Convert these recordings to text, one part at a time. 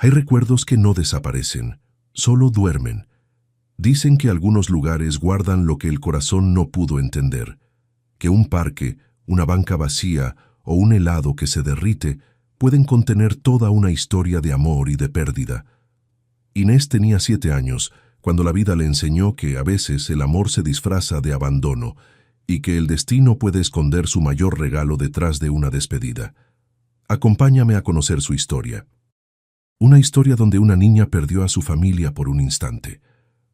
Hay recuerdos que no desaparecen, solo duermen. Dicen que algunos lugares guardan lo que el corazón no pudo entender, que un parque, una banca vacía o un helado que se derrite pueden contener toda una historia de amor y de pérdida. Inés tenía 7 años cuando la vida le enseñó que a veces el amor se disfraza de abandono y que el destino puede esconder su mayor regalo detrás de una despedida. Acompáñame a conocer su historia. Una historia donde una niña perdió a su familia por un instante,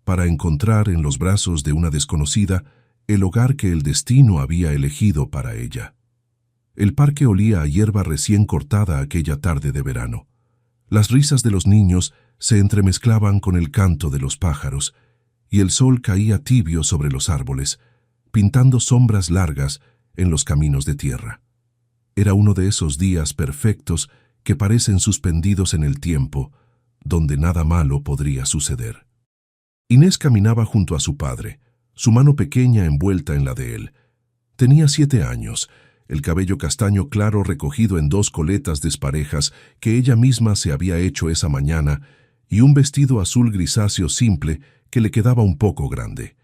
para encontrar en los brazos de una desconocida el hogar que el destino había elegido para ella. El parque olía a hierba recién cortada aquella tarde de verano. Las risas de los niños se entremezclaban con el canto de los pájaros, y el sol caía tibio sobre los árboles, pintando sombras largas en los caminos de tierra. Era uno de esos días perfectos que parecen suspendidos en el tiempo, donde nada malo podría suceder. Inés caminaba junto a su padre, su mano pequeña envuelta en la de él. Tenía 7 años, el cabello castaño claro recogido en 2 coletas desparejas que ella misma se había hecho esa mañana y un vestido azul grisáceo simple que le quedaba un poco grande.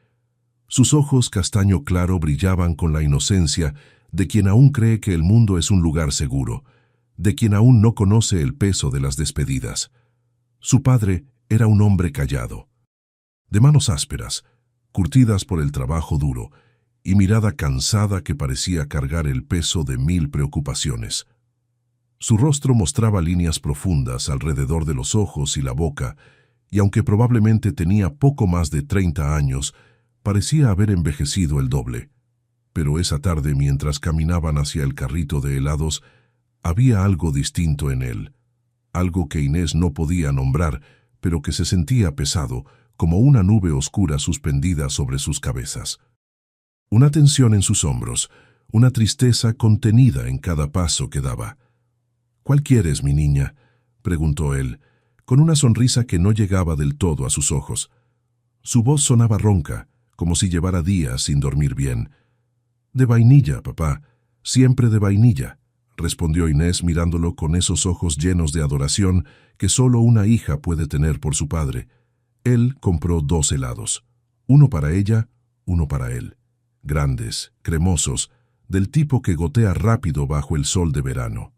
Sus ojos castaño claro brillaban con la inocencia de quien aún cree que el mundo es un lugar seguro, de quien aún no conoce el peso de las despedidas. Su padre era un hombre callado, de manos ásperas, curtidas por el trabajo duro, y mirada cansada que parecía cargar el peso de 1000 preocupaciones. Su rostro mostraba líneas profundas alrededor de los ojos y la boca, y aunque probablemente tenía poco más de 30 años, parecía haber envejecido el doble. Pero esa tarde, mientras caminaban hacia el carrito de helados, había algo distinto en él, algo que Inés no podía nombrar, pero que se sentía pesado, como una nube oscura suspendida sobre sus cabezas. Una tensión en sus hombros, una tristeza contenida en cada paso que daba. «¿Cuál quieres, mi niña?», preguntó él, con una sonrisa que no llegaba del todo a sus ojos. Su voz sonaba ronca, como si llevara días sin dormir bien. «De vainilla, papá, siempre de vainilla», respondió Inés mirándolo con esos ojos llenos de adoración que solo una hija puede tener por su padre. Él compró 2 helados, uno para ella, uno para él. Grandes, cremosos, del tipo que gotea rápido bajo el sol de verano.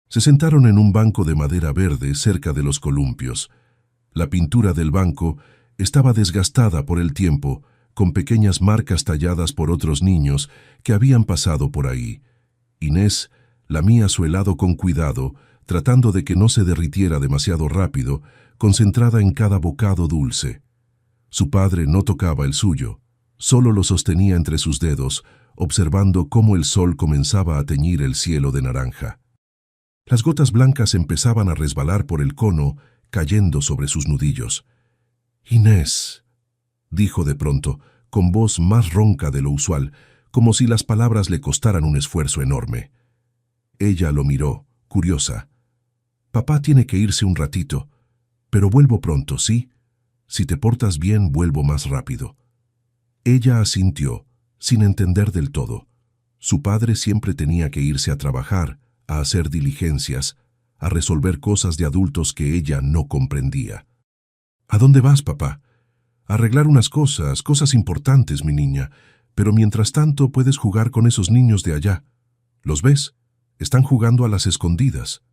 Se sentaron en un banco de madera verde cerca de los columpios. La pintura del banco estaba desgastada por el tiempo, con pequeñas marcas talladas por otros niños que habían pasado por ahí. Inés lamía su helado con cuidado, tratando de que no se derritiera demasiado rápido, concentrada en cada bocado dulce. Su padre no tocaba el suyo. Solo lo sostenía entre sus dedos, observando cómo el sol comenzaba a teñir el cielo de naranja. Las gotas blancas empezaban a resbalar por el cono, cayendo sobre sus nudillos. «Inés», dijo de pronto, con voz más ronca de lo usual, como si las palabras le costaran un esfuerzo enorme. Ella lo miró, curiosa. «Papá tiene que irse un ratito, pero vuelvo pronto, ¿sí? Si te portas bien, vuelvo más rápido». Ella asintió, sin entender del todo. Su padre siempre tenía que irse a trabajar, a hacer diligencias, a resolver cosas de adultos que ella no comprendía. «¿A dónde vas, papá?» «A arreglar unas cosas importantes, mi niña, pero mientras tanto puedes jugar con esos niños de allá. ¿Los ves? Están jugando a las escondidas».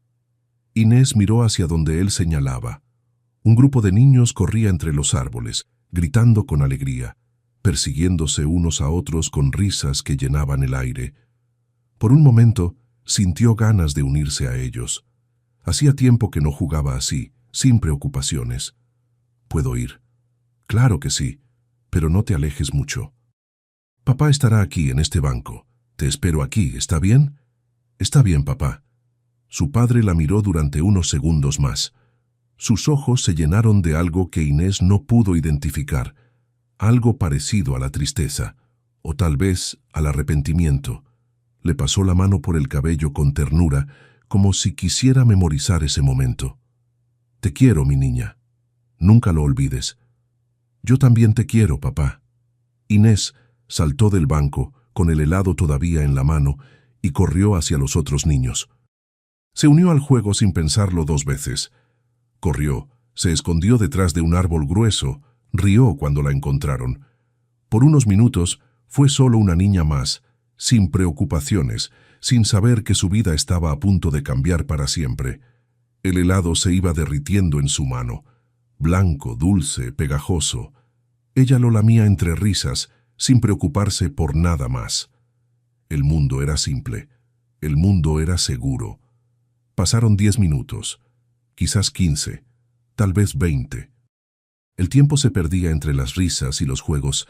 Inés miró hacia donde él señalaba. Un grupo de niños corría entre los árboles, gritando con alegría, persiguiéndose unos a otros con risas que llenaban el aire. Por un momento, sintió ganas de unirse a ellos. Hacía tiempo que no jugaba así, sin preocupaciones. «¿Puedo ir?» «Claro que sí, pero no te alejes mucho. Papá estará aquí en este banco. Te espero aquí, ¿está bien?» «Está bien, papá». Su padre la miró durante unos segundos más. Sus ojos se llenaron de algo que Inés no pudo identificar, algo parecido a la tristeza, o tal vez al arrepentimiento. Le pasó la mano por el cabello con ternura, como si quisiera memorizar ese momento. «Te quiero, mi niña. Nunca lo olvides». «Yo también te quiero, papá». Inés saltó del banco, con el helado todavía en la mano, y corrió hacia los otros niños. Se unió al juego sin pensarlo 2 veces. Corrió, se escondió detrás de un árbol grueso, rió cuando la encontraron. Por unos minutos fue solo una niña más, sin preocupaciones, sin saber que su vida estaba a punto de cambiar para siempre. El helado se iba derritiendo en su mano, blanco, dulce, pegajoso. Ella lo lamía entre risas, sin preocuparse por nada más. El mundo era simple, el mundo era seguro. Pasaron 10 minutos, quizás 15, tal vez 20. El tiempo se perdía entre las risas y los juegos.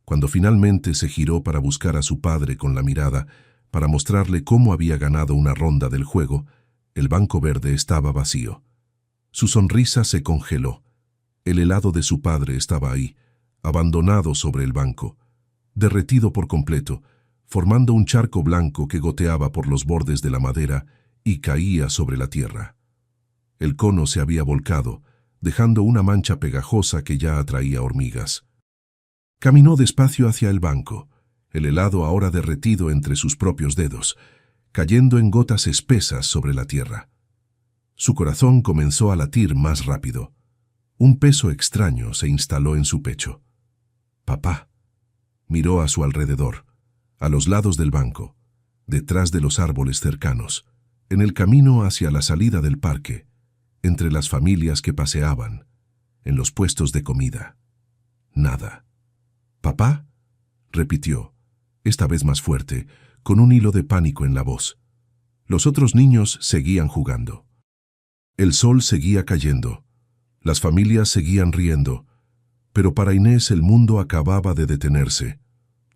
Cuando finalmente se giró para buscar a su padre con la mirada, para mostrarle cómo había ganado una ronda del juego, el banco verde estaba vacío. Su sonrisa se congeló. El helado de su padre estaba ahí, abandonado sobre el banco, derretido por completo, formando un charco blanco que goteaba por los bordes de la madera y caía sobre la tierra. El cono se había volcado, dejando una mancha pegajosa que ya atraía hormigas. Caminó despacio hacia el banco, el helado ahora derretido entre sus propios dedos, cayendo en gotas espesas sobre la tierra. Su corazón comenzó a latir más rápido. Un peso extraño se instaló en su pecho. «Papá». Miró a su alrededor, a los lados del banco, detrás de los árboles cercanos, en el camino hacia la salida del parque, entre las familias que paseaban, en los puestos de comida. Nada. «¿Papá?», repitió, esta vez más fuerte, con un hilo de pánico en la voz. Los otros niños seguían jugando. El sol seguía cayendo. Las familias seguían riendo. Pero para Inés el mundo acababa de detenerse.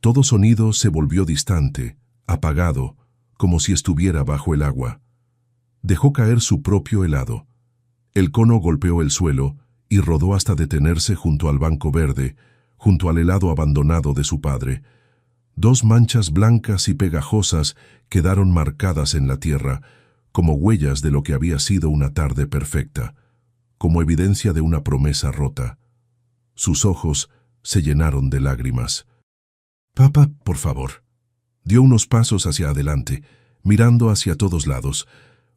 Todo sonido se volvió distante, apagado, como si estuviera bajo el agua. Dejó caer su propio helado. El cono golpeó el suelo y rodó hasta detenerse junto al banco verde, junto al helado abandonado de su padre. Dos manchas blancas y pegajosas quedaron marcadas en la tierra, como huellas de lo que había sido una tarde perfecta, como evidencia de una promesa rota. Sus ojos se llenaron de lágrimas. «Papá, por favor». Dio unos pasos hacia adelante, mirando hacia todos lados,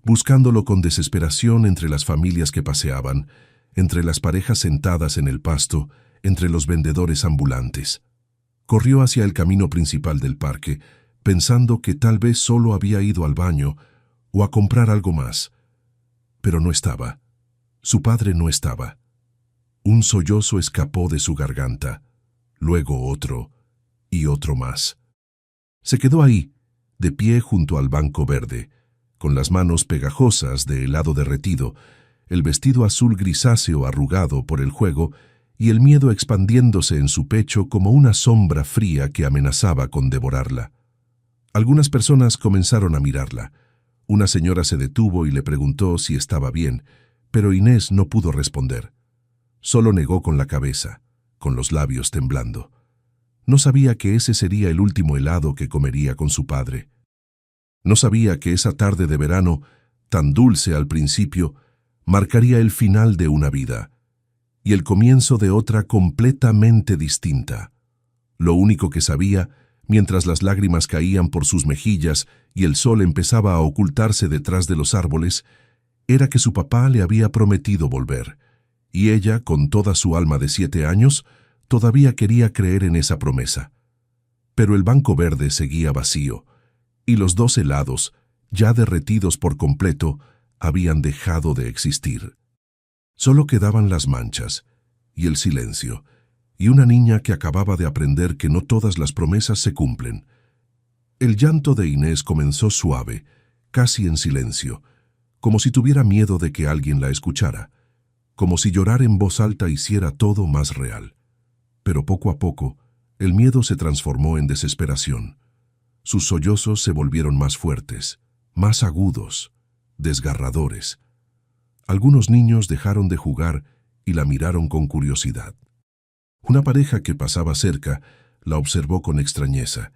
buscándolo con desesperación entre las familias que paseaban, entre las parejas sentadas en el pasto, entre los vendedores ambulantes. Corrió hacia el camino principal del parque, pensando que tal vez solo había ido al baño o a comprar algo más. Pero no estaba. Su padre no estaba. Un sollozo escapó de su garganta, luego otro y otro más. Se quedó ahí, de pie junto al banco verde, con las manos pegajosas de helado derretido, el vestido azul grisáceo arrugado por el juego y el miedo expandiéndose en su pecho como una sombra fría que amenazaba con devorarla. Algunas personas comenzaron a mirarla. Una señora se detuvo y le preguntó si estaba bien, pero Inés no pudo responder. Solo negó con la cabeza, con los labios temblando. No sabía que ese sería el último helado que comería con su padre. No sabía que esa tarde de verano, tan dulce al principio, marcaría el final de una vida y el comienzo de otra completamente distinta. Lo único que sabía, mientras las lágrimas caían por sus mejillas y el sol empezaba a ocultarse detrás de los árboles, era que su papá le había prometido volver, y ella, con toda su alma de 7 años, todavía quería creer en esa promesa. Pero el banco verde seguía vacío, y los 2 helados, ya derretidos por completo, habían dejado de existir. Solo quedaban las manchas, y el silencio, y una niña que acababa de aprender que no todas las promesas se cumplen. El llanto de Inés comenzó suave, casi en silencio, como si tuviera miedo de que alguien la escuchara, como si llorar en voz alta hiciera todo más real. Pero poco a poco, el miedo se transformó en desesperación. Sus sollozos se volvieron más fuertes, más agudos, desgarradores. Algunos niños dejaron de jugar y la miraron con curiosidad. Una pareja que pasaba cerca la observó con extrañeza.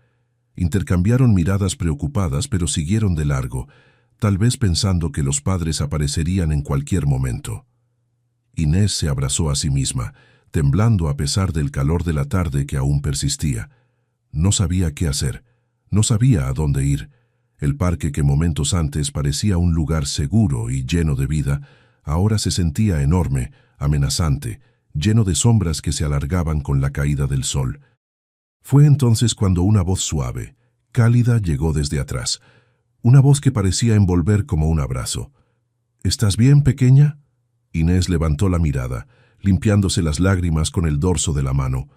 Intercambiaron miradas preocupadas, pero siguieron de largo, tal vez pensando que los padres aparecerían en cualquier momento. Inés se abrazó a sí misma, temblando a pesar del calor de la tarde que aún persistía. No sabía qué hacer, no sabía a dónde ir. El parque que momentos antes parecía un lugar seguro y lleno de vida, Ahora se sentía enorme, amenazante, lleno de sombras que se alargaban con la caída del sol. Fue entonces cuando una voz suave, cálida, llegó desde atrás. Una voz que parecía envolver como un abrazo. ¿Estás bien, pequeña? Inés levantó la mirada, limpiándose las lágrimas con el dorso de la mano.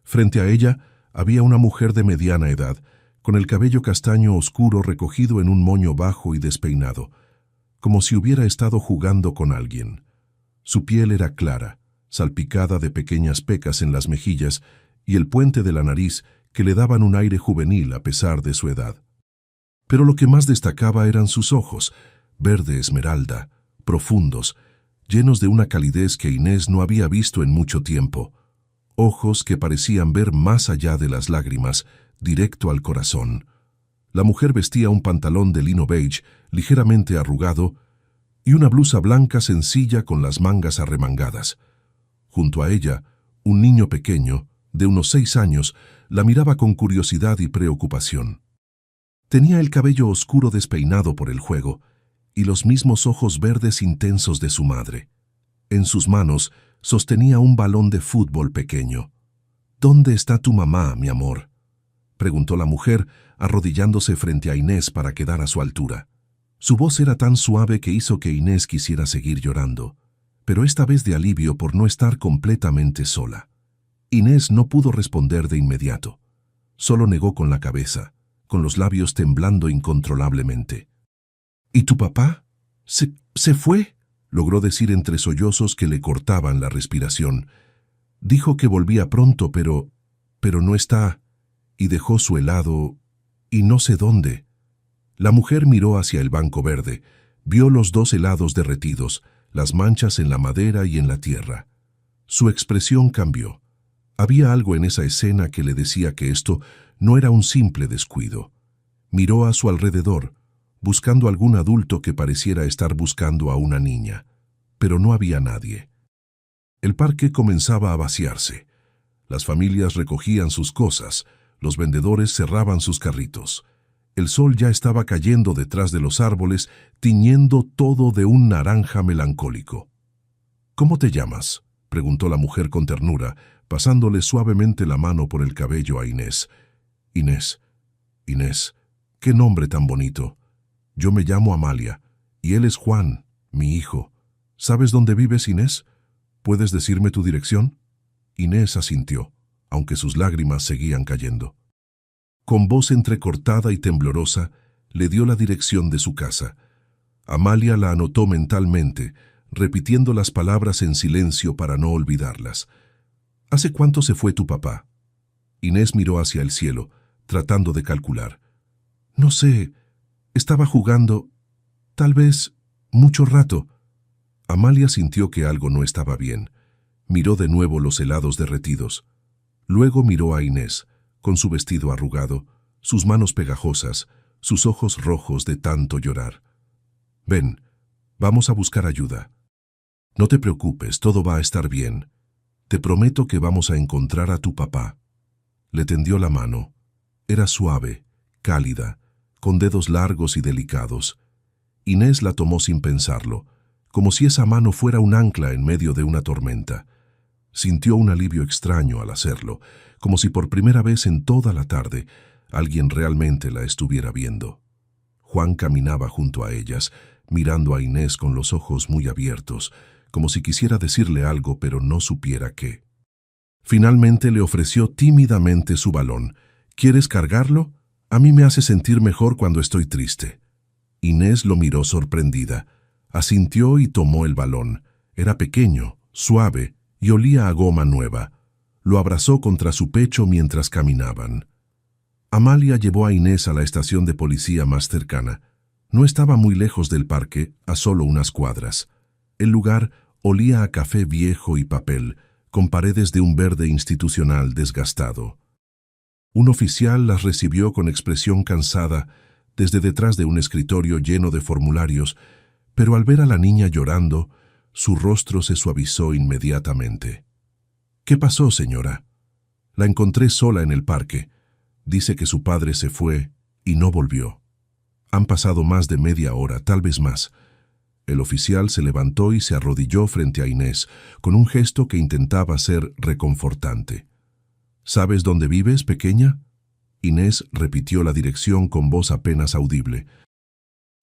Frente a ella había una mujer de mediana edad, con el cabello castaño oscuro recogido en un moño bajo y despeinado, como si hubiera estado jugando con alguien. Su piel era clara, salpicada de pequeñas pecas en las mejillas y el puente de la nariz que le daban un aire juvenil a pesar de su edad. Pero lo que más destacaba eran sus ojos, verde esmeralda, profundos, llenos de una calidez que Inés no había visto en mucho tiempo. Ojos que parecían ver más allá de las lágrimas, directo al corazón. La mujer vestía un pantalón de lino beige, ligeramente arrugado, y una blusa blanca sencilla con las mangas arremangadas. Junto a ella, un niño pequeño, de unos 6 años, la miraba con curiosidad y preocupación. Tenía el cabello oscuro despeinado por el juego, y los mismos ojos verdes intensos de su madre. En sus manos sostenía un balón de fútbol pequeño. «¿Dónde está tu mamá, mi amor?», preguntó la mujer, arrodillándose frente a Inés para quedar a su altura. Su voz era tan suave que hizo que Inés quisiera seguir llorando, pero esta vez de alivio por no estar completamente sola. Inés no pudo responder de inmediato. Solo negó con la cabeza, con los labios temblando incontrolablemente. «¿Y tu papá? ¿Se fue?», logró decir entre sollozos que le cortaban la respiración. Dijo que volvía pronto, pero no está, y dejó su helado, y no sé dónde. La mujer miró hacia el banco verde, vio los 2 helados derretidos, las manchas en la madera y en la tierra. Su expresión cambió. Había algo en esa escena que le decía que esto no era un simple descuido. Miró a su alrededor, buscando algún adulto que pareciera estar buscando a una niña, pero no había nadie. El parque comenzaba a vaciarse. Las familias recogían sus cosas, los vendedores cerraban sus carritos. El sol ya estaba cayendo detrás de los árboles, tiñendo todo de un naranja melancólico. «¿Cómo te llamas?», preguntó la mujer con ternura, pasándole suavemente la mano por el cabello a Inés. «Inés, qué nombre tan bonito. Yo me llamo Amalia, y él es Juan, mi hijo. ¿Sabes dónde vives, Inés? ¿Puedes decirme tu dirección?». Inés asintió, aunque sus lágrimas seguían cayendo. Con voz entrecortada y temblorosa, le dio la dirección de su casa. Amalia la anotó mentalmente, repitiendo las palabras en silencio para no olvidarlas. «¿Hace cuánto se fue tu papá?». Inés miró hacia el cielo, tratando de calcular. «No sé, estaba jugando, tal vez mucho rato». Amalia sintió que algo no estaba bien. Miró de nuevo los helados derretidos. Luego miró a Inés, con su vestido arrugado, sus manos pegajosas, sus ojos rojos de tanto llorar. «Ven, vamos a buscar ayuda. No te preocupes, todo va a estar bien. Te prometo que vamos a encontrar a tu papá». Le tendió la mano. Era suave, cálida, con dedos largos y delicados. Inés la tomó sin pensarlo, como si esa mano fuera un ancla en medio de una tormenta. Sintió un alivio extraño al hacerlo, como si por primera vez en toda la tarde alguien realmente la estuviera viendo. Juan caminaba junto a ellas, mirando a Inés con los ojos muy abiertos, como si quisiera decirle algo pero no supiera qué. Finalmente le ofreció tímidamente su balón. «¿Quieres cargarlo? A mí me hace sentir mejor cuando estoy triste». Inés lo miró sorprendida. Asintió y tomó el balón. Era pequeño, suave y olía a goma nueva. Lo abrazó contra su pecho mientras caminaban. Amalia llevó a Inés a la estación de policía más cercana. No estaba muy lejos del parque, a solo unas cuadras. El lugar olía a café viejo y papel, con paredes de un verde institucional desgastado. Un oficial las recibió con expresión cansada desde detrás de un escritorio lleno de formularios, pero al ver a la niña llorando, su rostro se suavizó inmediatamente. «¿Qué pasó, señora?». «La encontré sola en el parque. Dice que su padre se fue y no volvió. Han pasado más de media hora, tal vez más. El oficial se levantó y se arrodilló frente a Inés, con un gesto que intentaba ser reconfortante. ¿Sabes dónde vives, pequeña? Inés repitió la dirección con voz apenas audible.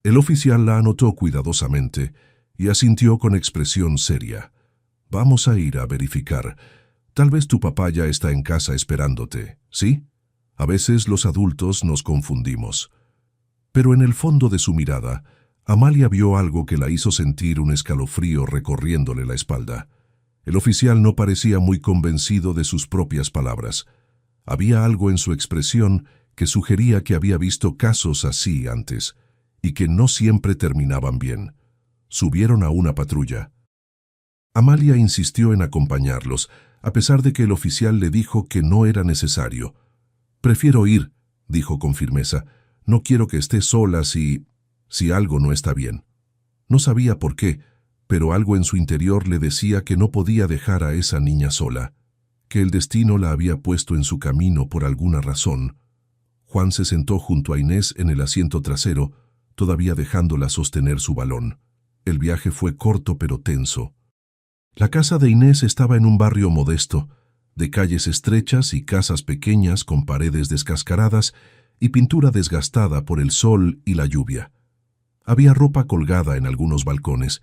El oficial la anotó cuidadosamente y asintió con expresión seria. Vamos a ir a verificar. Tal vez tu papá ya está en casa esperándote, ¿sí? A veces los adultos nos confundimos. Pero en el fondo de su mirada, Amalia vio algo que la hizo sentir un escalofrío recorriéndole la espalda. El oficial no parecía muy convencido de sus propias palabras. Había algo en su expresión que sugería que había visto casos así antes, y que no siempre terminaban bien. Subieron a una patrulla. Amalia insistió en acompañarlos, a pesar de que el oficial le dijo que no era necesario. «Prefiero ir», dijo con firmeza. «No quiero que esté sola si algo no está bien». No sabía por qué, pero algo en su interior le decía que no podía dejar a esa niña sola, que el destino la había puesto en su camino por alguna razón. Juan se sentó junto a Inés en el asiento trasero, todavía dejándola sostener su balón. El viaje fue corto pero tenso. La casa de Inés estaba en un barrio modesto, de calles estrechas y casas pequeñas con paredes descascaradas y pintura desgastada por el sol y la lluvia. Había ropa colgada en algunos balcones,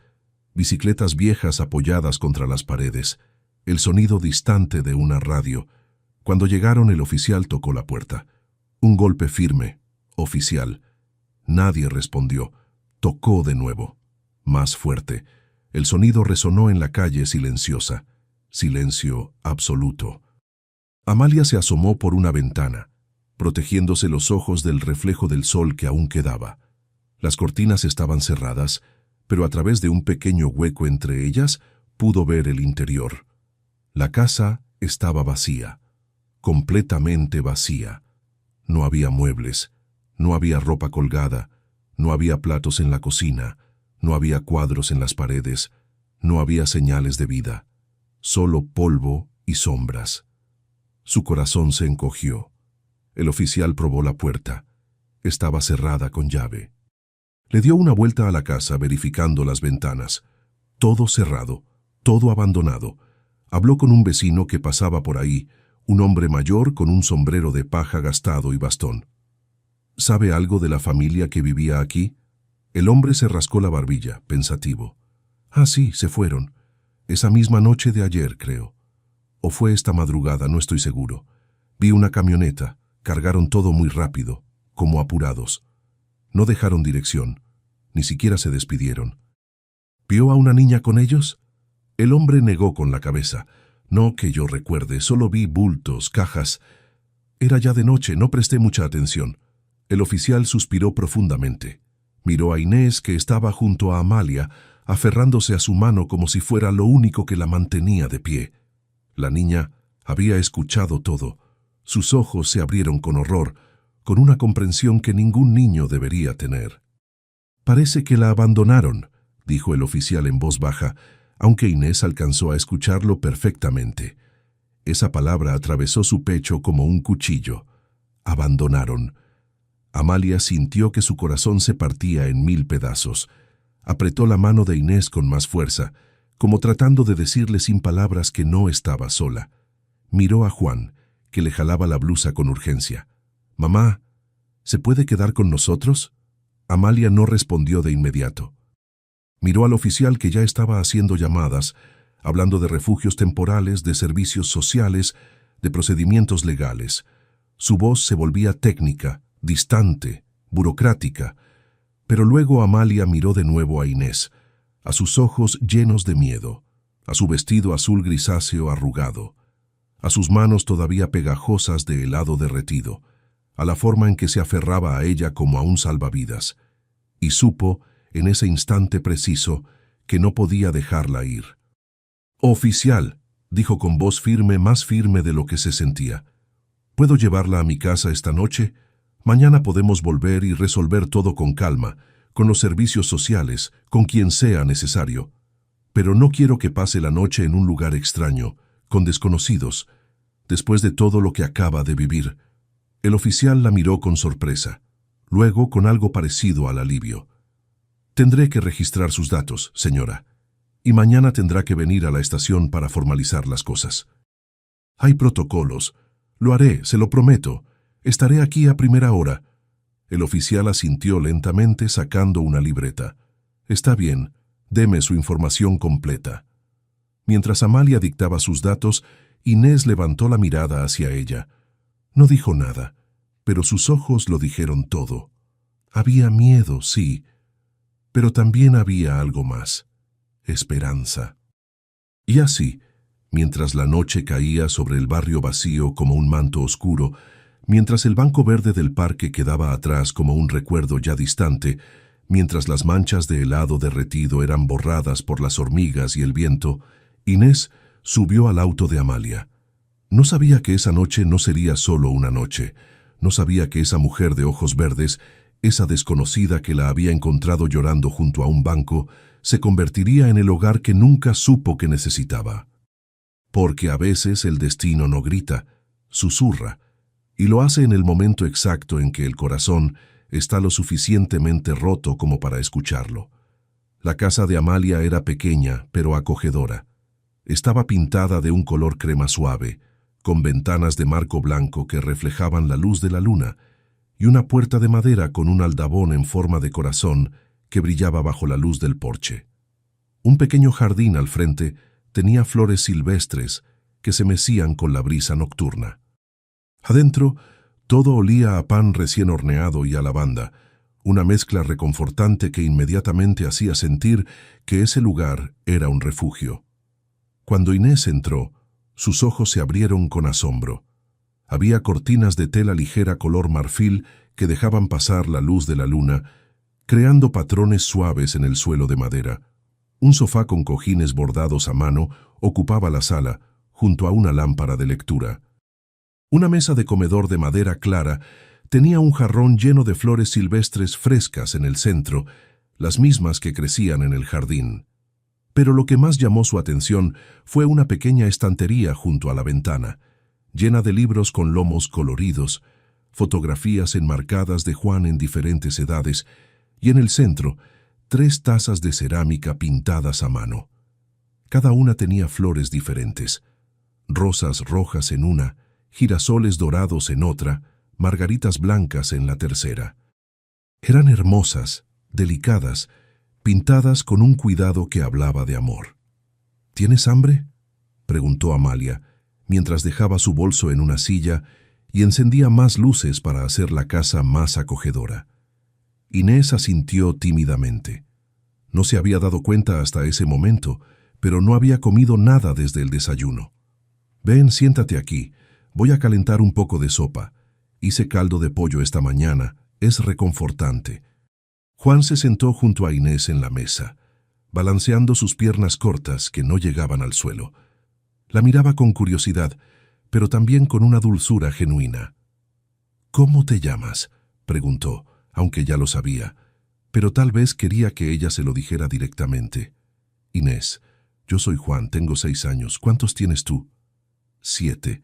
bicicletas viejas apoyadas contra las paredes, el sonido distante de una radio. Cuando llegaron, el oficial tocó la puerta. Un golpe firme. «Oficial». Nadie respondió. Tocó de nuevo. Más fuerte. El sonido resonó en la calle silenciosa. Silencio absoluto. Amalia se asomó por una ventana, protegiéndose los ojos del reflejo del sol que aún quedaba. Las cortinas estaban cerradas, pero a través de un pequeño hueco entre ellas pudo ver el interior. La casa estaba vacía, completamente vacía. No había muebles, no había ropa colgada, no había platos en la cocina, no había cuadros en las paredes, no había señales de vida, solo polvo y sombras. Su corazón se encogió. El oficial probó la puerta. Estaba cerrada con llave. Le dio una vuelta a la casa verificando las ventanas. Todo cerrado, todo abandonado. Habló con un vecino que pasaba por ahí, un hombre mayor con un sombrero de paja gastado y bastón. ¿Sabe algo de la familia que vivía aquí? El hombre se rascó la barbilla, pensativo. Ah, sí, se fueron. Esa misma noche de ayer, creo. O fue esta madrugada, no estoy seguro. Vi una camioneta, cargaron todo muy rápido, como apurados. No dejaron dirección, ni siquiera se despidieron. ¿Vio a una niña con ellos? El hombre negó con la cabeza. No que yo recuerde, solo vi bultos, cajas. Era ya de noche, no presté mucha atención. El oficial suspiró profundamente. Miró a Inés, que estaba junto a Amalia, aferrándose a su mano como si fuera lo único que la mantenía de pie. La niña había escuchado todo. Sus ojos se abrieron con horror, con una comprensión que ningún niño debería tener. «Parece que la abandonaron», dijo el oficial en voz baja, aunque Inés alcanzó a escucharlo perfectamente. Esa palabra atravesó su pecho como un cuchillo. Abandonaron. Amalia sintió que su corazón se partía en 1000 pedazos. Apretó la mano de Inés con más fuerza, como tratando de decirle sin palabras que no estaba sola. Miró a Juan, que le jalaba la blusa con urgencia. «Mamá, ¿se puede quedar con nosotros?» Amalia no respondió de inmediato. Miró al oficial, que ya estaba haciendo llamadas, hablando de refugios temporales, de servicios sociales, de procedimientos legales. Su voz se volvía técnica, distante, burocrática. Pero luego Amalia miró de nuevo a Inés, a sus ojos llenos de miedo, a su vestido azul grisáceo arrugado, a sus manos todavía pegajosas de helado derretido, a la forma en que se aferraba a ella como a un salvavidas, y supo, en ese instante preciso, que no podía dejarla ir. «Oficial», dijo con voz firme, más firme de lo que se sentía, «¿puedo llevarla a mi casa esta noche? Mañana podemos volver y resolver todo con calma, con los servicios sociales, con quien sea necesario. Pero no quiero que pase la noche en un lugar extraño, con desconocidos, después de todo lo que acaba de vivir». El oficial la miró con sorpresa, luego con algo parecido al alivio. Tendré que registrar sus datos, señora, y mañana tendrá que venir a la estación para formalizar las cosas. Hay protocolos. Lo haré, se lo prometo. Estaré aquí a primera hora. El oficial asintió lentamente sacando una libreta. Está bien, deme su información completa. Mientras Amalia dictaba sus datos, Inés levantó la mirada hacia ella. No dijo nada, pero sus ojos lo dijeron todo. Había miedo, sí, pero también había algo más: esperanza. Y así, mientras la noche caía sobre el barrio vacío como un manto oscuro, mientras el banco verde del parque quedaba atrás como un recuerdo ya distante, mientras las manchas de helado derretido eran borradas por las hormigas y el viento, Inés subió al auto de Amalia. No sabía que esa noche no sería solo una noche. No sabía que esa mujer de ojos verdes, esa desconocida que la había encontrado llorando junto a un banco, se convertiría en el hogar que nunca supo que necesitaba. Porque a veces el destino no grita, susurra, y lo hace en el momento exacto en que el corazón está lo suficientemente roto como para escucharlo. La casa de Amalia era pequeña, pero acogedora. Estaba pintada de un color crema suave, con ventanas de marco blanco que reflejaban la luz de la luna, y una puerta de madera con un aldabón en forma de corazón que brillaba bajo la luz del porche. Un pequeño jardín al frente tenía flores silvestres que se mecían con la brisa nocturna. Adentro, todo olía a pan recién horneado y a lavanda, una mezcla reconfortante que inmediatamente hacía sentir que ese lugar era un refugio. Cuando Inés entró, sus ojos se abrieron con asombro. Había cortinas de tela ligera color marfil que dejaban pasar la luz de la luna, creando patrones suaves en el suelo de madera. Un sofá con cojines bordados a mano ocupaba la sala, junto a una lámpara de lectura. Una mesa de comedor de madera clara tenía un jarrón lleno de flores silvestres frescas en el centro, las mismas que crecían en el jardín. Pero lo que más llamó su atención fue una pequeña estantería junto a la ventana, llena de libros con lomos coloridos, fotografías enmarcadas de Juan en diferentes edades, y en el centro, 3 tazas de cerámica pintadas a mano. Cada una tenía flores diferentes: rosas rojas en una, girasoles dorados en otra, margaritas blancas en la tercera. Eran hermosas, delicadas, pintadas con un cuidado que hablaba de amor. ¿Tienes hambre?, preguntó Amalia, mientras dejaba su bolso en una silla y encendía más luces para hacer la casa más acogedora. Inés asintió tímidamente. No se había dado cuenta hasta ese momento, pero no había comido nada desde el desayuno. Ven, siéntate aquí. Voy a calentar un poco de sopa. Hice caldo de pollo esta mañana. Es reconfortante. Juan se sentó junto a Inés en la mesa, balanceando sus piernas cortas que no llegaban al suelo. La miraba con curiosidad, pero también con una dulzura genuina. ¿Cómo te llamas?, preguntó, aunque ya lo sabía, pero tal vez quería que ella se lo dijera directamente. Inés, yo soy Juan, tengo 6 años. ¿Cuántos tienes tú? 7.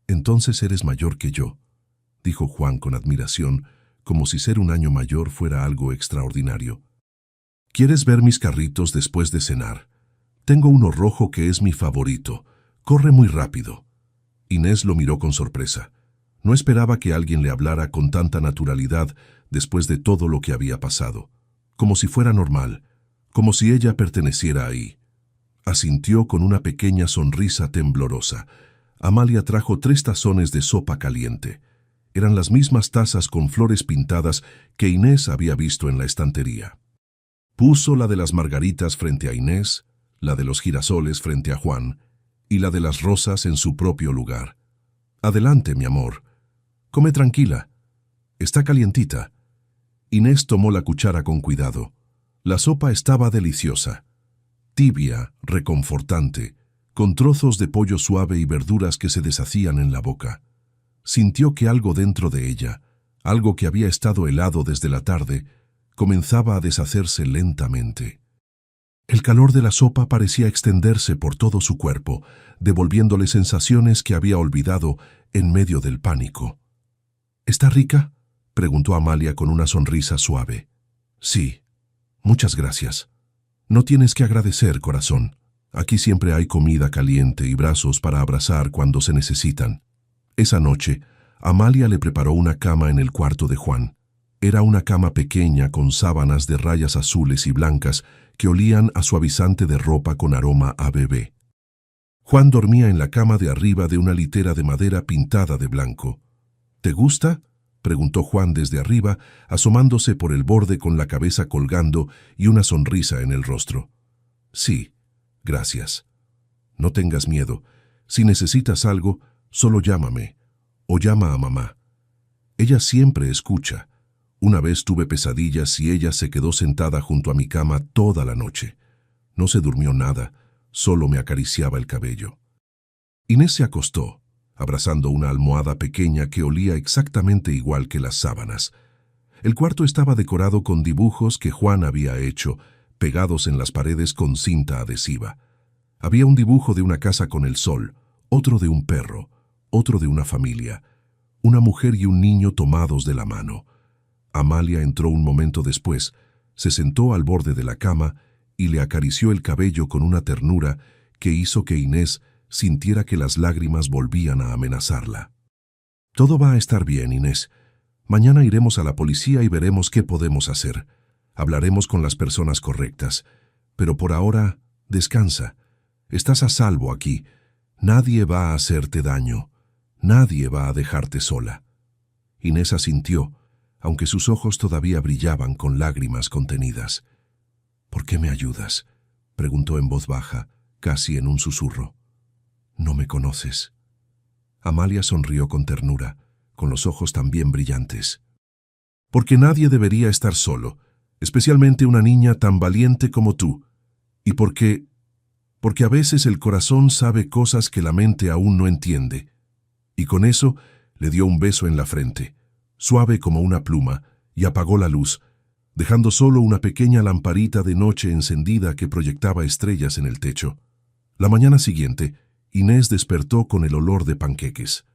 Entonces eres mayor que yo, dijo Juan con admiración, como si ser un año mayor fuera algo extraordinario. ¿Quieres ver mis carritos después de cenar? Tengo uno rojo que es mi favorito. Corre muy rápido. Inés lo miró con sorpresa. No esperaba que alguien le hablara con tanta naturalidad después de todo lo que había pasado. Como si fuera normal, como si ella perteneciera ahí. Asintió con una pequeña sonrisa temblorosa. Amalia trajo 3 tazones de sopa caliente. Eran las mismas tazas con flores pintadas que Inés había visto en la estantería. Puso la de las margaritas frente a Inés, la de los girasoles frente a Juan, y la de las rosas en su propio lugar. Adelante, mi amor. Come tranquila. Está calientita. Inés tomó la cuchara con cuidado. La sopa estaba deliciosa. Tibia, reconfortante, con trozos de pollo suave y verduras que se deshacían en la boca. Sintió que algo dentro de ella, algo que había estado helado desde la tarde, comenzaba a deshacerse lentamente. El calor de la sopa parecía extenderse por todo su cuerpo, devolviéndole sensaciones que había olvidado en medio del pánico. ¿Está rica?, preguntó Amalia con una sonrisa suave. Sí, Muchas gracias. No tienes que agradecer, corazón. Aquí siempre hay comida caliente y brazos para abrazar cuando se necesitan. Esa noche, Amalia le preparó una cama en el cuarto de Juan. Era una cama pequeña con sábanas de rayas azules y blancas que olían a suavizante de ropa con aroma a bebé. Juan dormía en la cama de arriba de una litera de madera pintada de blanco. ¿Te gusta?, preguntó Juan desde arriba, asomándose por el borde con la cabeza colgando y una sonrisa en el rostro. Sí, gracias. No tengas miedo. Si necesitas algo, solo llámame, o llama a mamá. Ella siempre escucha. Una vez tuve pesadillas y ella se quedó sentada junto a mi cama toda la noche. No se durmió nada, solo me acariciaba el cabello. Inés se acostó, abrazando una almohada pequeña que olía exactamente igual que las sábanas. El cuarto estaba decorado con dibujos que Juan había hecho, pegados en las paredes con cinta adhesiva. Había un dibujo de una casa con el sol, otro de un perro, otro de una familia, una mujer y un niño tomados de la mano. Amalia entró un momento después, se sentó al borde de la cama y le acarició el cabello con una ternura que hizo que Inés sintiera que las lágrimas volvían a amenazarla. Todo va a estar bien, Inés. Mañana iremos a la policía y veremos qué podemos hacer. Hablaremos con las personas correctas. Pero por ahora, descansa. Estás a salvo aquí. Nadie va a hacerte daño. Nadie va a dejarte sola. Inés asintió, aunque sus ojos todavía brillaban con lágrimas contenidas. ¿Por qué me ayudas?, preguntó en voz baja, casi en un susurro. No me conoces. Amalia sonrió con ternura, con los ojos también brillantes. Porque nadie debería estar solo, especialmente una niña tan valiente como tú. Y porque a veces el corazón sabe cosas que la mente aún no entiende. Y con eso le dio un beso en la frente, suave como una pluma, y apagó la luz, dejando solo una pequeña lamparita de noche encendida que proyectaba estrellas en el techo. La mañana siguiente, Inés despertó con el olor de panqueques.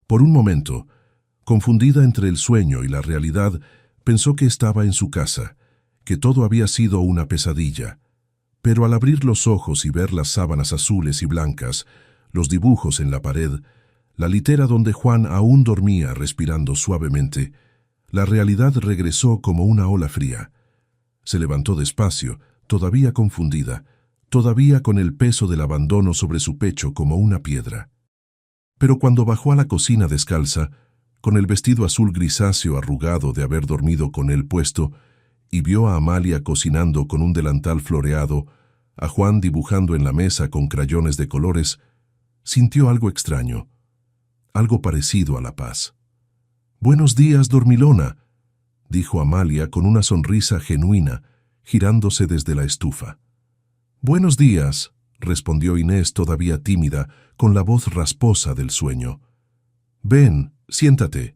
Por un momento, confundida entre el sueño y la realidad, pensó que estaba en su casa, que todo había sido una pesadilla. Pero al abrir los ojos y ver las sábanas azules y blancas, los dibujos en la pared, la litera donde Juan aún dormía respirando suavemente, la realidad regresó como una ola fría. Se levantó despacio, todavía confundida, todavía con el peso del abandono sobre su pecho como una piedra. Pero cuando bajó a la cocina descalza, con el vestido azul grisáceo arrugado de haber dormido con él puesto, y vio a Amalia cocinando con un delantal floreado, a Juan dibujando en la mesa con crayones de colores, sintió algo extraño, algo parecido a la paz. «Buenos días, dormilona», dijo Amalia con una sonrisa genuina, girándose desde la estufa. «Buenos días», respondió Inés todavía tímida, con la voz rasposa del sueño. «Ven, siéntate.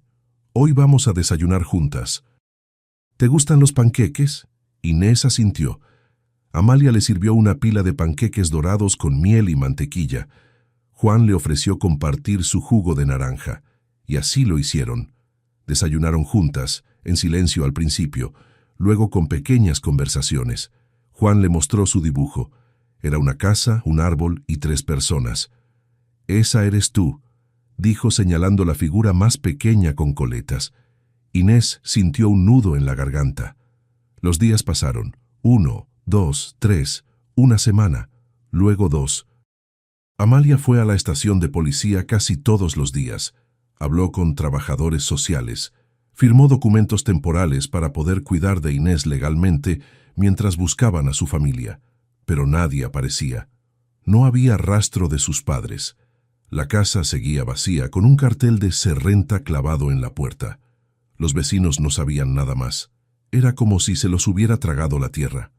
Hoy vamos a desayunar juntas». «¿Te gustan los panqueques?». Inés asintió. Amalia le sirvió una pila de panqueques dorados con miel y mantequilla. Juan le ofreció compartir su jugo de naranja, y así lo hicieron. Desayunaron juntas, en silencio al principio, luego con pequeñas conversaciones. Juan le mostró su dibujo. Era una casa, un árbol y 3 personas. «Esa eres tú», dijo señalando la figura más pequeña con coletas. Inés sintió un nudo en la garganta. Los días pasaron. 1, 2, 3, una semana, luego 2. Amalia fue a la estación de policía casi todos los días. Habló con trabajadores sociales. Firmó documentos temporales para poder cuidar de Inés legalmente mientras buscaban a su familia. Pero nadie aparecía. No había rastro de sus padres. La casa seguía vacía, con un cartel de «Se renta» clavado en la puerta. Los vecinos no sabían nada más. Era como si se los hubiera tragado la tierra.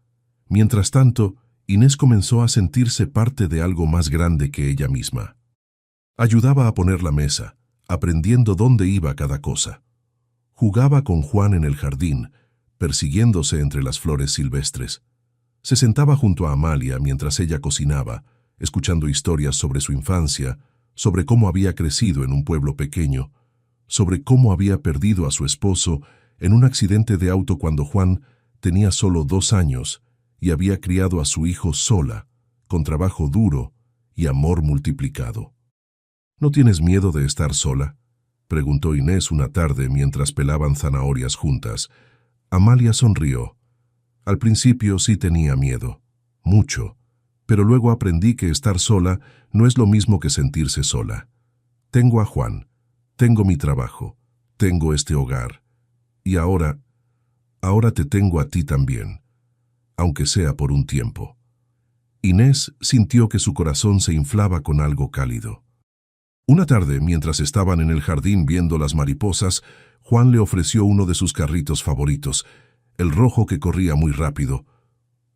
Mientras tanto, Inés comenzó a sentirse parte de algo más grande que ella misma. Ayudaba a poner la mesa, aprendiendo dónde iba cada cosa. Jugaba con Juan en el jardín, persiguiéndose entre las flores silvestres. Se sentaba junto a Amalia mientras ella cocinaba, escuchando historias sobre su infancia, sobre cómo había crecido en un pueblo pequeño, sobre cómo había perdido a su esposo en un accidente de auto cuando Juan tenía solo 2 años y había criado a su hijo sola, con trabajo duro y amor multiplicado. ¿No tienes miedo de estar sola?, preguntó Inés una tarde mientras pelaban zanahorias juntas. Amalia sonrió. Al principio sí tenía miedo, mucho, pero luego aprendí que estar sola no es lo mismo que sentirse sola. Tengo a Juan, tengo mi trabajo, tengo este hogar, y ahora te tengo a ti también, aunque sea por un tiempo. Inés sintió que su corazón se inflaba con algo cálido. Una tarde, mientras estaban en el jardín viendo las mariposas, Juan le ofreció uno de sus carritos favoritos, el rojo que corría muy rápido.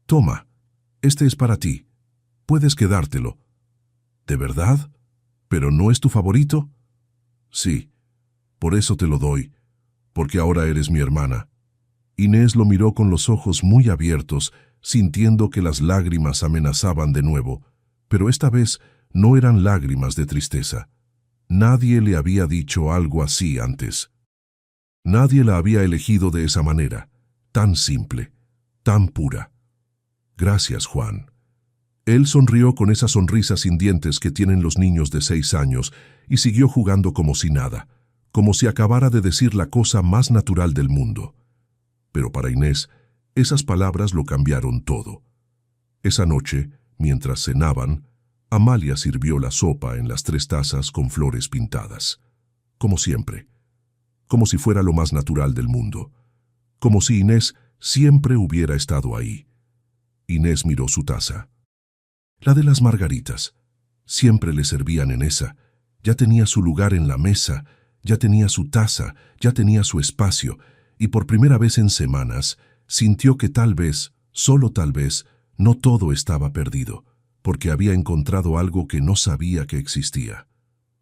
«Toma, este es para ti. Puedes quedártelo». «¿De verdad? ¿Pero no es tu favorito?» «Sí, por eso te lo doy, porque ahora eres mi hermana». Inés lo miró con los ojos muy abiertos, sintiendo que las lágrimas amenazaban de nuevo, pero esta vez no eran lágrimas de tristeza. Nadie le había dicho algo así antes. Nadie la había elegido de esa manera, tan simple, tan pura. «Gracias, Juan». Él sonrió con esa sonrisa sin dientes que tienen los niños de 6 años y siguió jugando como si nada, como si acabara de decir la cosa más natural del mundo. Pero para Inés, esas palabras lo cambiaron todo. Esa noche, mientras cenaban, Amalia sirvió la sopa en las 3 tazas con flores pintadas. Como siempre. Como si fuera lo más natural del mundo. Como si Inés siempre hubiera estado ahí. Inés miró su taza. La de las margaritas. Siempre le servían en esa. Ya tenía su lugar en la mesa, ya tenía su taza, ya tenía su espacio, y por primera vez en semanas sintió que tal vez, solo tal vez, no todo estaba perdido, porque había encontrado algo que no sabía que existía.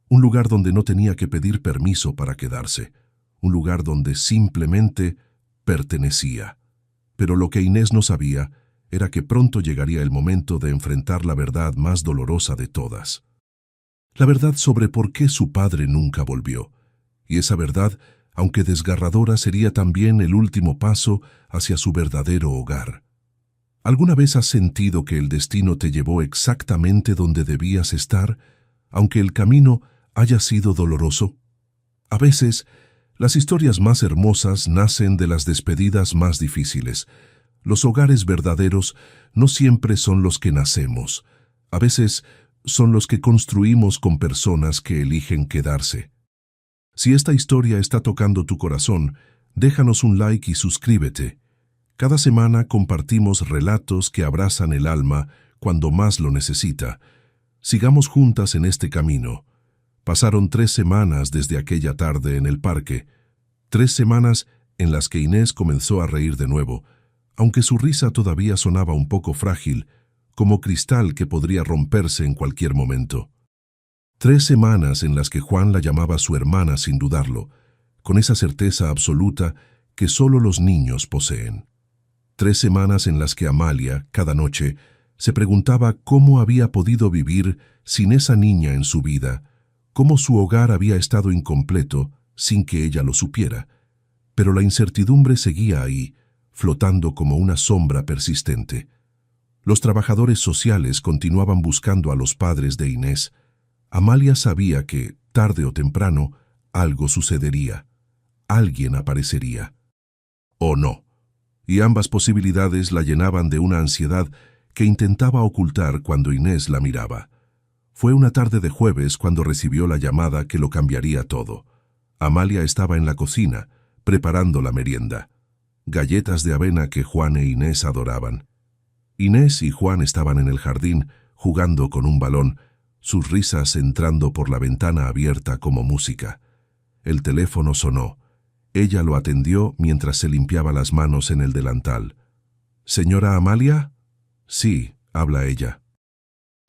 Un lugar donde no tenía que pedir permiso para quedarse. Un lugar donde simplemente pertenecía. Pero lo que Inés no sabía era que pronto llegaría el momento de enfrentar la verdad más dolorosa de todas. La verdad sobre por qué su padre nunca volvió. Y esa verdad, aunque desgarradora, sería también el último paso hacia su verdadero hogar. ¿Alguna vez has sentido que el destino te llevó exactamente donde debías estar, aunque el camino haya sido doloroso? A veces, las historias más hermosas nacen de las despedidas más difíciles. Los hogares verdaderos no siempre son los que nacemos. A veces son los que construimos con personas que eligen quedarse. Si esta historia está tocando tu corazón, déjanos un like y suscríbete. Cada semana compartimos relatos que abrazan el alma cuando más lo necesita. Sigamos juntas en este camino. Pasaron 3 semanas desde aquella tarde en el parque. 3 semanas en las que Inés comenzó a reír de nuevo, aunque su risa todavía sonaba un poco frágil, como cristal que podría romperse en cualquier momento. 3 semanas en las que Juan la llamaba su hermana sin dudarlo, con esa certeza absoluta que solo los niños poseen. 3 semanas en las que Amalia, cada noche, se preguntaba cómo había podido vivir sin esa niña en su vida, cómo su hogar había estado incompleto sin que ella lo supiera. Pero la incertidumbre seguía ahí, flotando como una sombra persistente. Los trabajadores sociales continuaban buscando a los padres de Inés. Amalia sabía que, tarde o temprano, algo sucedería. Alguien aparecería. O no. Y ambas posibilidades la llenaban de una ansiedad que intentaba ocultar cuando Inés la miraba. Fue una tarde de jueves cuando recibió la llamada que lo cambiaría todo. Amalia estaba en la cocina, preparando la merienda. Galletas de avena que Juan e Inés adoraban. Inés y Juan estaban en el jardín, jugando con un balón, sus risas entrando por la ventana abierta como música. El teléfono sonó. Ella lo atendió mientras se limpiaba las manos en el delantal. «¿Señora Amalia?» «Sí», habla ella.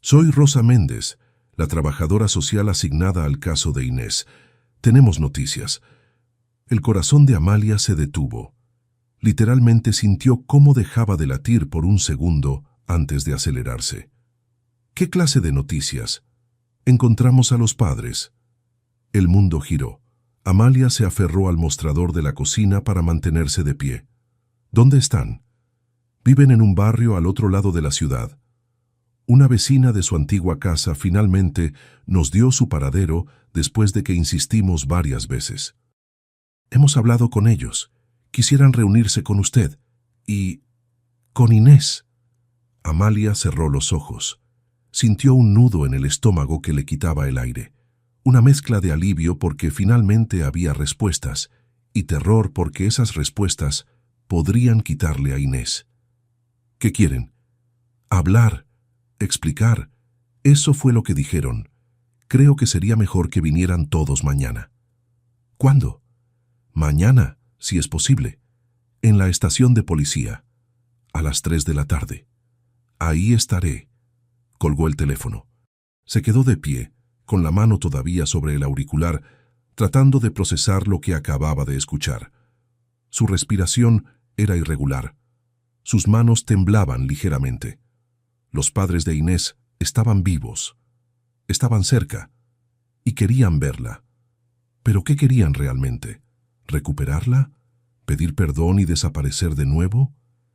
«Soy Rosa Méndez, la trabajadora social asignada al caso de Inés. Tenemos noticias». El corazón de Amalia se detuvo. Literalmente sintió cómo dejaba de latir por un segundo antes de acelerarse. «¿Qué clase de noticias?» «Encontramos a los padres». El mundo giró. Amalia se aferró al mostrador de la cocina para mantenerse de pie. ¿Dónde están? Viven en un barrio al otro lado de la ciudad. Una vecina de su antigua casa finalmente nos dio su paradero después de que insistimos varias veces. Hemos hablado con ellos. Quisieran reunirse con usted. Y... con Inés. Amalia cerró los ojos. Sintió un nudo en el estómago que le quitaba el aire. Una mezcla de alivio porque finalmente había respuestas y terror porque esas respuestas podrían quitarle a Inés. ¿Qué quieren? Hablar, explicar. Eso fue lo que dijeron. Creo que sería mejor que vinieran todos mañana. ¿Cuándo? Mañana, si es posible. En la estación de policía. A las 3 de la tarde. Ahí estaré. Colgó el teléfono. Se quedó de pie, con la mano todavía sobre el auricular, tratando de procesar lo que acababa de escuchar. Su respiración era irregular. Sus manos temblaban ligeramente. Los padres de Inés estaban vivos. Estaban cerca. Y querían verla. ¿Pero qué querían realmente? ¿Recuperarla? ¿Pedir perdón y desaparecer de nuevo?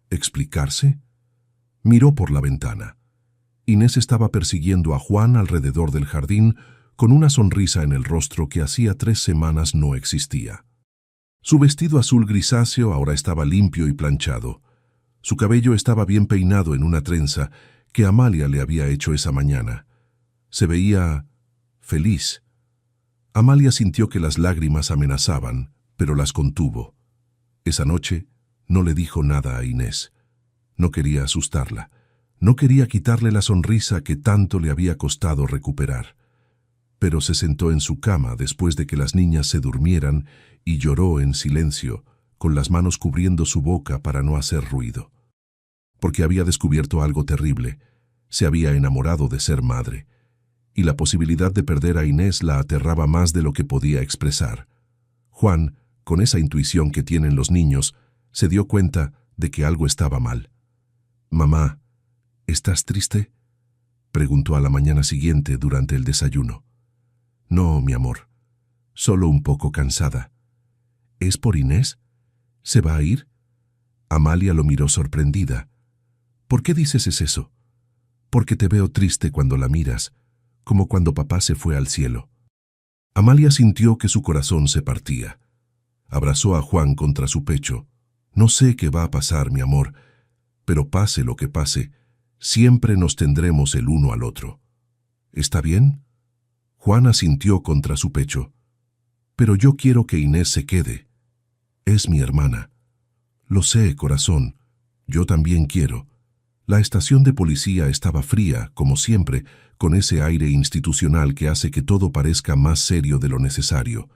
¿Explicarse? Miró por la ventana. Inés estaba persiguiendo a Juan alrededor del jardín con una sonrisa en el rostro que hacía 3 semanas no existía. Su vestido azul grisáceo ahora estaba limpio y planchado. Su cabello estaba bien peinado en una trenza que Amalia le había hecho esa mañana. Se veía feliz. Amalia sintió que las lágrimas amenazaban, pero las contuvo. Esa noche no le dijo nada a Inés. No quería asustarla. No quería quitarle la sonrisa que tanto le había costado recuperar. Pero se sentó en su cama después de que las niñas se durmieran y lloró en silencio, con las manos cubriendo su boca para no hacer ruido. Porque había descubierto algo terrible. Se había enamorado de ser madre. Y la posibilidad de perder a Inés la aterraba más de lo que podía expresar. Juan, con esa intuición que tienen los niños, se dio cuenta de que algo estaba mal. «Mamá, ¿estás triste?», preguntó a la mañana siguiente durante el desayuno. «No, mi amor, solo un poco cansada». «¿Es por Inés? ¿Se va a ir?». Amalia lo miró sorprendida. «¿Por qué dices eso?». «Porque te veo triste cuando la miras, como cuando papá se fue al cielo». Amalia sintió que su corazón se partía. Abrazó a Juan contra su pecho. «No sé qué va a pasar, mi amor, pero pase lo que pase, siempre nos tendremos el uno al otro. ¿Está bien?». Juan asintió contra su pecho. «Pero yo quiero que Inés se quede. Es mi hermana». «Lo sé, corazón. Yo también quiero». La estación de policía estaba fría, como siempre, con ese aire institucional que hace que todo parezca más serio de lo necesario.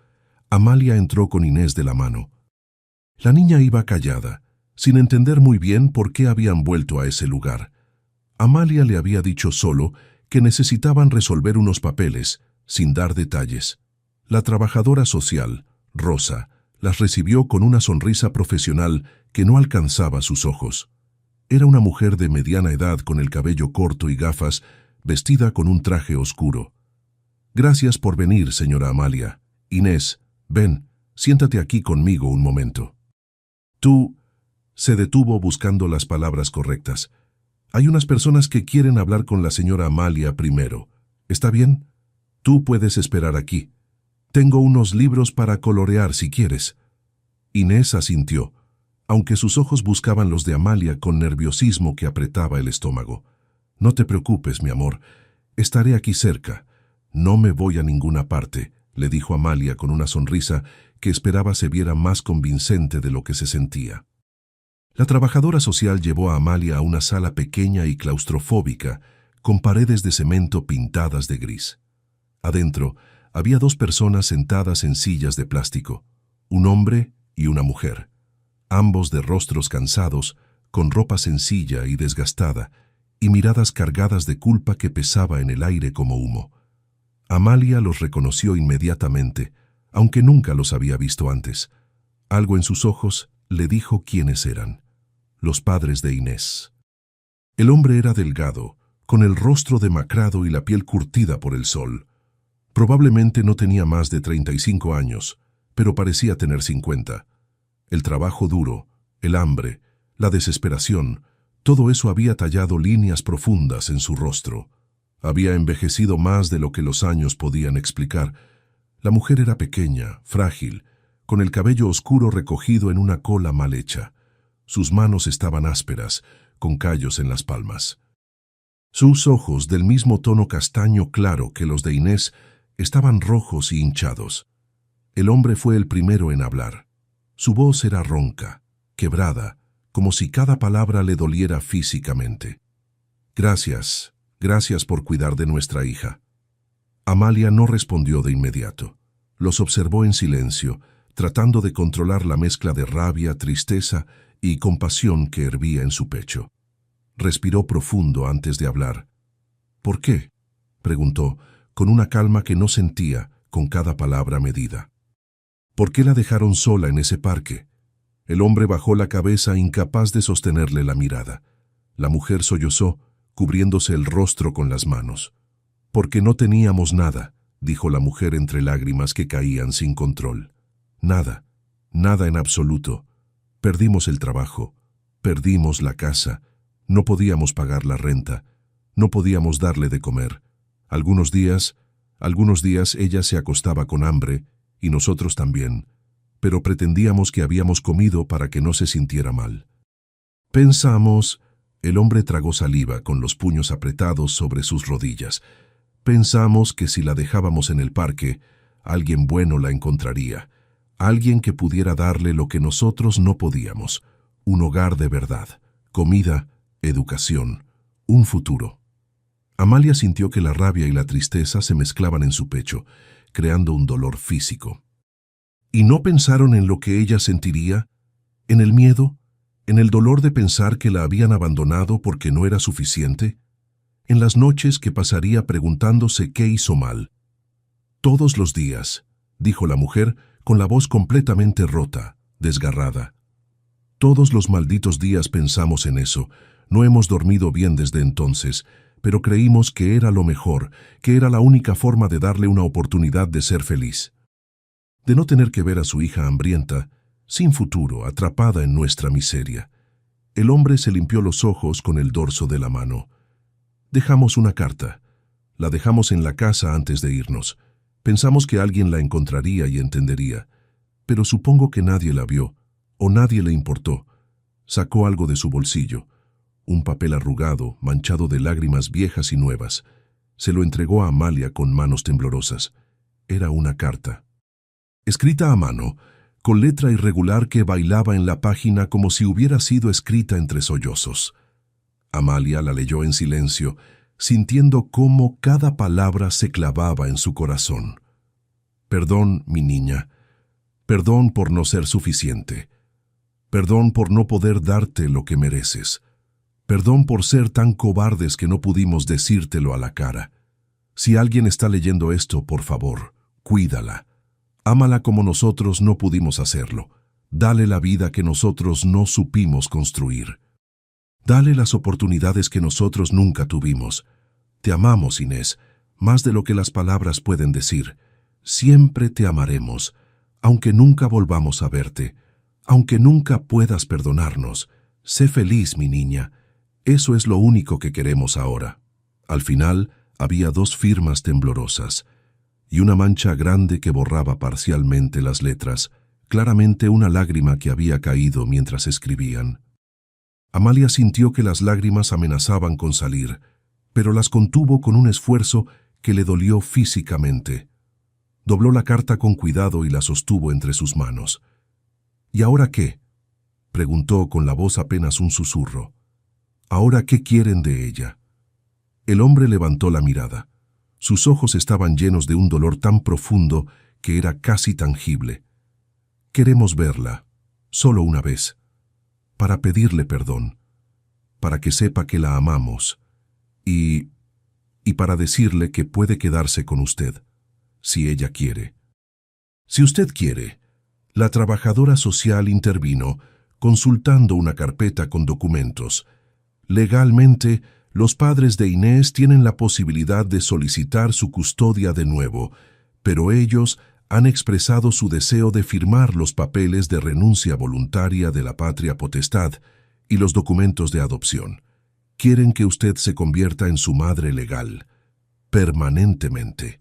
Amalia entró con Inés de la mano. La niña iba callada, sin entender muy bien por qué habían vuelto a ese lugar. Amalia le había dicho solo que necesitaban resolver unos papeles, sin dar detalles. La trabajadora social, Rosa, las recibió con una sonrisa profesional que no alcanzaba sus ojos. Era una mujer de mediana edad con el cabello corto y gafas, vestida con un traje oscuro. «Gracias por venir, señora Amalia. Inés, ven, siéntate aquí conmigo un momento». «Tú...». Se detuvo buscando las palabras correctas. «Hay unas personas que quieren hablar con la señora Amalia primero. ¿Está bien? Tú puedes esperar aquí. Tengo unos libros para colorear si quieres». Inés asintió, aunque sus ojos buscaban los de Amalia con nerviosismo que apretaba el estómago. «No te preocupes, mi amor. Estaré aquí cerca. No me voy a ninguna parte», le dijo Amalia con una sonrisa que esperaba se viera más convincente de lo que se sentía. La trabajadora social llevó a Amalia a una sala pequeña y claustrofóbica, con paredes de cemento pintadas de gris. Adentro había 2 personas sentadas en sillas de plástico, un hombre y una mujer, ambos de rostros cansados, con ropa sencilla y desgastada, y miradas cargadas de culpa que pesaba en el aire como humo. Amalia los reconoció inmediatamente, aunque nunca los había visto antes. Algo en sus ojos le dijo quiénes eran: los padres de Inés. El hombre era delgado, con el rostro demacrado y la piel curtida por el sol. Probablemente no tenía más de 35 años, pero parecía tener 50. El trabajo duro, el hambre, la desesperación, todo eso había tallado líneas profundas en su rostro. Había envejecido más de lo que los años podían explicar. La mujer era pequeña, frágil, con el cabello oscuro recogido en una cola mal hecha. Sus manos estaban ásperas, con callos en las palmas. Sus ojos, del mismo tono castaño claro que los de Inés, estaban rojos y hinchados. El hombre fue el primero en hablar. Su voz era ronca, quebrada, como si cada palabra le doliera físicamente. Gracias, gracias por cuidar de nuestra hija. Amalia no respondió de inmediato. Los observó en silencio, tratando de controlar la mezcla de rabia, tristeza y compasión que hervía en su pecho. Respiró profundo antes de hablar. ¿Por qué?, preguntó, con una calma que no sentía con cada palabra medida. ¿Por qué la dejaron sola en ese parque? El hombre bajó la cabeza, incapaz de sostenerle la mirada. La mujer sollozó, cubriéndose el rostro con las manos. Porque no teníamos nada, dijo la mujer entre lágrimas que caían sin control. Nada, nada en absoluto. Perdimos el trabajo, perdimos la casa, no podíamos pagar la renta, no podíamos darle de comer. Algunos días ella se acostaba con hambre, y nosotros también, pero pretendíamos que habíamos comido para que no se sintiera mal. Pensamos, el hombre tragó saliva con los puños apretados sobre sus rodillas. Pensamos que si la dejábamos en el parque, alguien bueno la encontraría, alguien que pudiera darle lo que nosotros no podíamos, un hogar de verdad, comida, educación, un futuro. Amalia sintió que la rabia y la tristeza se mezclaban en su pecho, creando un dolor físico. ¿Y no pensaron en lo que ella sentiría? ¿En el miedo? ¿En el dolor de pensar que la habían abandonado porque no era suficiente? ¿En las noches que pasaría preguntándose qué hizo mal? Todos los días, dijo la mujer con la voz completamente rota, desgarrada. Todos los malditos días pensamos en eso. No hemos dormido bien desde entonces, pero creímos que era lo mejor, que era la única forma de darle una oportunidad de ser feliz. De no tener que ver a su hija hambrienta, sin futuro, atrapada en nuestra miseria. El hombre se limpió los ojos con el dorso de la mano. Dejamos una carta. La dejamos en la casa antes de irnos. Pensamos que alguien la encontraría y entendería. Pero supongo que nadie la vio, o nadie le importó. Sacó algo de su bolsillo. Un papel arrugado, manchado de lágrimas viejas y nuevas. Se lo entregó a Amalia con manos temblorosas. Era una carta. Escrita a mano, con letra irregular que bailaba en la página como si hubiera sido escrita entre sollozos. Amalia la leyó en silencio, sintiendo cómo cada palabra se clavaba en su corazón. Perdón, mi niña. Perdón por no ser suficiente. Perdón por no poder darte lo que mereces. Perdón por ser tan cobardes que no pudimos decírtelo a la cara. Si alguien está leyendo esto, por favor, cuídala. Ámala como nosotros no pudimos hacerlo. Dale la vida que nosotros no supimos construir. Dale las oportunidades que nosotros nunca tuvimos. Te amamos, Inés, más de lo que las palabras pueden decir. Siempre te amaremos, aunque nunca volvamos a verte, aunque nunca puedas perdonarnos. Sé feliz, mi niña. Eso es lo único que queremos ahora. Al final había 2 firmas temblorosas y una mancha grande que borraba parcialmente las letras, claramente una lágrima que había caído mientras escribían. Amalia sintió que las lágrimas amenazaban con salir, pero las contuvo con un esfuerzo que le dolió físicamente. Dobló la carta con cuidado y la sostuvo entre sus manos. ¿Y ahora qué?, preguntó con la voz apenas un susurro. ¿Ahora qué quieren de ella? El hombre levantó la mirada. Sus ojos estaban llenos de un dolor tan profundo que era casi tangible. Queremos verla, solo una vez, para pedirle perdón, para que sepa que la amamos y para decirle que puede quedarse con usted, si ella quiere. Si usted quiere, la trabajadora social intervino, consultando una carpeta con documentos. Legalmente, los padres de Inés tienen la posibilidad de solicitar su custodia de nuevo, pero ellos han expresado su deseo de firmar los papeles de renuncia voluntaria de la patria potestad Y los documentos de adopción. Quieren que usted se convierta en su madre legal, permanentemente.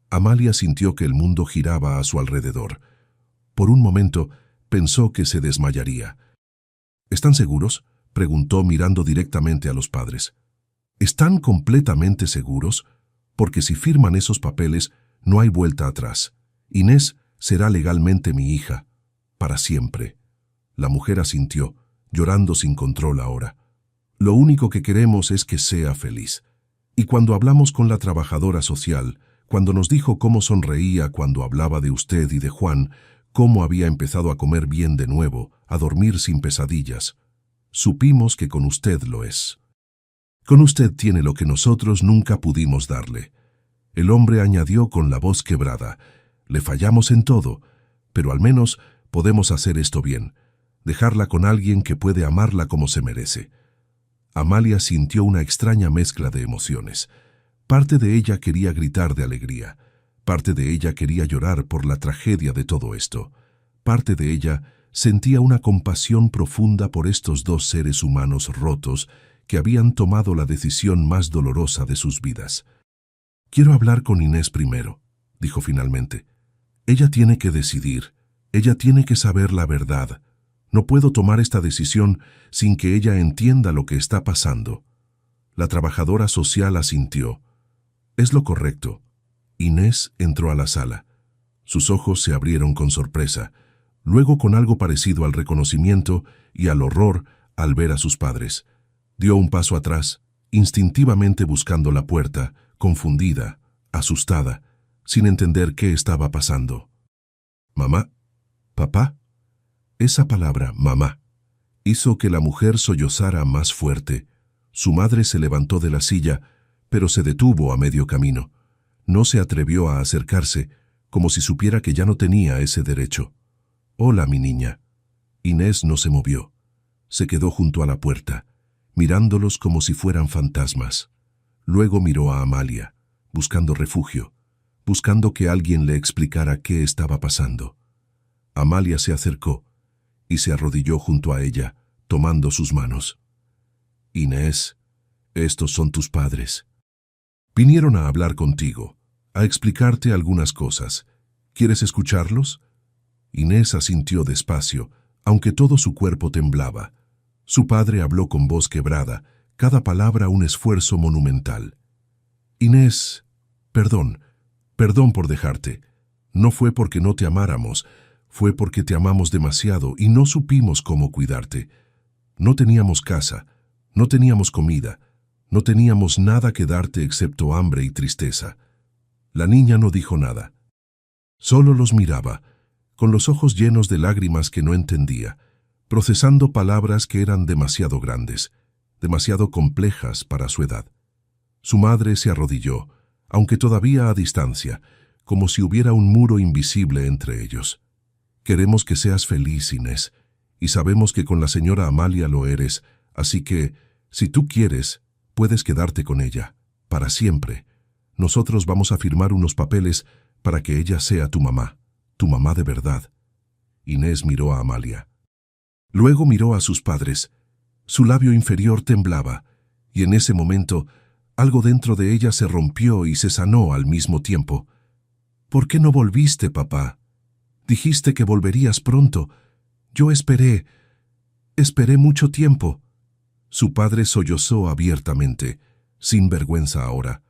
Amalia sintió que el mundo giraba a su alrededor. Por un momento, pensó que se desmayaría. ¿Están seguros?, preguntó mirando directamente a los padres. ¿Están completamente seguros? Porque si firman esos papeles, no hay vuelta atrás. Inés será legalmente mi hija, para siempre. La mujer asintió, llorando sin control ahora. Lo único que queremos es que sea feliz. Y cuando hablamos con la trabajadora social, cuando nos dijo cómo sonreía cuando hablaba de usted y de Juan, cómo había empezado a comer bien de nuevo, a dormir sin pesadillas, supimos que con usted lo es. Con usted tiene lo que nosotros nunca pudimos darle. El hombre añadió con la voz quebrada. Le fallamos en todo, pero al menos podemos hacer esto bien, dejarla con alguien que puede amarla como se merece. Amalia sintió una extraña mezcla de emociones. Parte de ella quería gritar de alegría. Parte de ella quería llorar por la tragedia de todo esto. Parte de ella sentía una compasión profunda por estos dos seres humanos rotos que habían tomado la decisión más dolorosa de sus vidas. «Quiero hablar con Inés primero», dijo finalmente. «Ella tiene que decidir. Ella tiene que saber la verdad. No puedo tomar esta decisión sin que ella entienda lo que está pasando». La trabajadora social asintió. «Es lo correcto». Inés entró a la sala. Sus ojos se abrieron con sorpresa, luego con algo parecido al reconocimiento y al horror al ver a sus padres. Dio un paso atrás, instintivamente buscando la puerta, confundida, asustada, sin entender qué estaba pasando. «¿Mamá? ¿Papá?» Esa palabra, mamá, hizo que la mujer sollozara más fuerte. Su madre se levantó de la silla, pero se detuvo a medio camino. No se atrevió a acercarse, como si supiera que ya no tenía ese derecho. «Hola, mi niña». Inés no se movió. Se quedó junto a la puerta, mirándolos como si fueran fantasmas. Luego miró a Amalia, buscando refugio, buscando que alguien le explicara qué estaba pasando. Amalia se acercó y se arrodilló junto a ella, tomando sus manos. «Inés, estos son tus padres. Vinieron a hablar contigo, a explicarte algunas cosas. ¿Quieres escucharlos?» Inés asintió despacio, aunque todo su cuerpo temblaba. Su padre habló con voz quebrada, cada palabra un esfuerzo monumental. «Inés, perdón por dejarte. No fue porque no te amáramos, fue porque te amamos demasiado y no supimos cómo cuidarte. No teníamos casa, no teníamos comida, no teníamos nada que darte excepto hambre y tristeza». La niña no dijo nada. Solo los miraba, con los ojos llenos de lágrimas que no entendía, procesando palabras que eran demasiado grandes, demasiado complejas para su edad. Su madre se arrodilló, aunque todavía a distancia, como si hubiera un muro invisible entre ellos. «Queremos que seas feliz, Inés, y sabemos que con la señora Amalia lo eres, así que, si tú quieres, puedes quedarte con ella, para siempre. Nosotros vamos a firmar unos papeles para que ella sea tu mamá de verdad». Inés miró a Amalia. Luego miró a sus padres. Su labio inferior temblaba, y en ese momento, algo dentro de ella se rompió y se sanó al mismo tiempo. «¿Por qué no volviste, papá? Dijiste que volverías pronto. Yo esperé mucho tiempo». Su padre sollozó abiertamente, sin vergüenza ahora.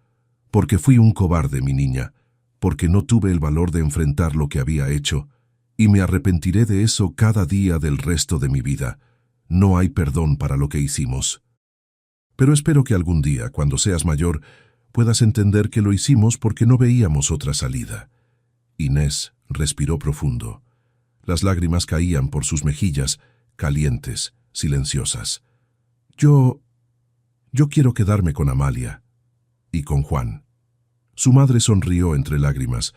«Porque fui un cobarde, mi niña, porque no tuve el valor de enfrentar lo que había hecho, y me arrepentiré de eso cada día del resto de mi vida. No hay perdón para lo que hicimos. Pero espero que algún día, cuando seas mayor, puedas entender que lo hicimos porque no veíamos otra salida». Inés respiró profundo. Las lágrimas caían por sus mejillas, calientes, silenciosas. Yo quiero quedarme con Amalia y con Juan». Su madre sonrió entre lágrimas,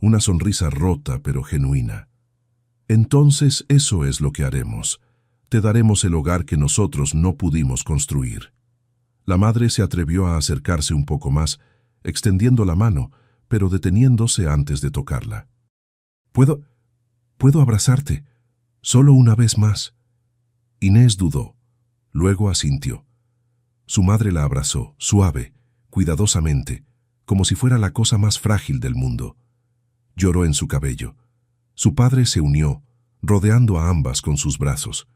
una sonrisa rota pero genuina. «Entonces eso es lo que haremos. Te daremos el hogar que nosotros no pudimos construir». La madre se atrevió a acercarse un poco más, extendiendo la mano, pero deteniéndose antes de tocarla. ¿Puedo abrazarte? Solo una vez más». Inés dudó. Luego asintió. Su madre la abrazó, suave, cuidadosamente, como si fuera la cosa más frágil del mundo. Lloró en su cabello. Su padre se unió, rodeando a ambas con sus brazos,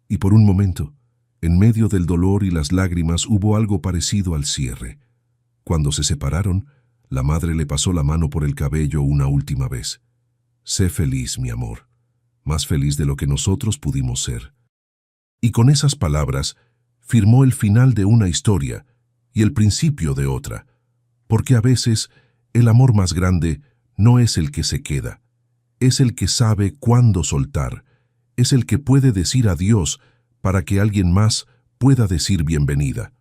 y por un momento, en medio del dolor y las lágrimas, hubo algo parecido al cierre. Cuando se separaron, la madre le pasó la mano por el cabello una última vez. «Sé feliz, mi amor, más feliz de lo que nosotros pudimos ser». Y con esas palabras, firmó el final de una historia y el principio de otra, porque a veces el amor más grande no es el que se queda, es el que sabe cuándo soltar, es el que puede decir adiós para que alguien más pueda decir bienvenida.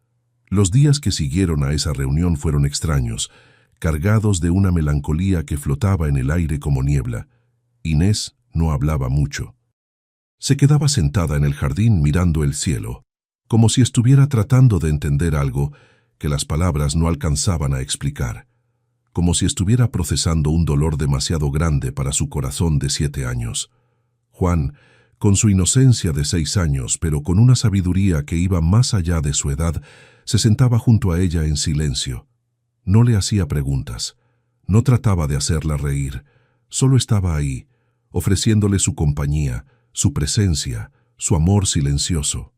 Los días que siguieron a esa reunión fueron extraños, cargados de una melancolía que flotaba en el aire como niebla. Inés no hablaba mucho. Se quedaba sentada en el jardín mirando el cielo, como si estuviera tratando de entender algo que las palabras no alcanzaban a explicar, como si estuviera procesando un dolor demasiado grande para su corazón de 7 años. Juan, con su inocencia de 6 años, pero con una sabiduría que iba más allá de su edad, se sentaba junto a ella en silencio. No le hacía preguntas, no trataba de hacerla reír, solo estaba ahí, ofreciéndole su compañía, su presencia, su amor silencioso.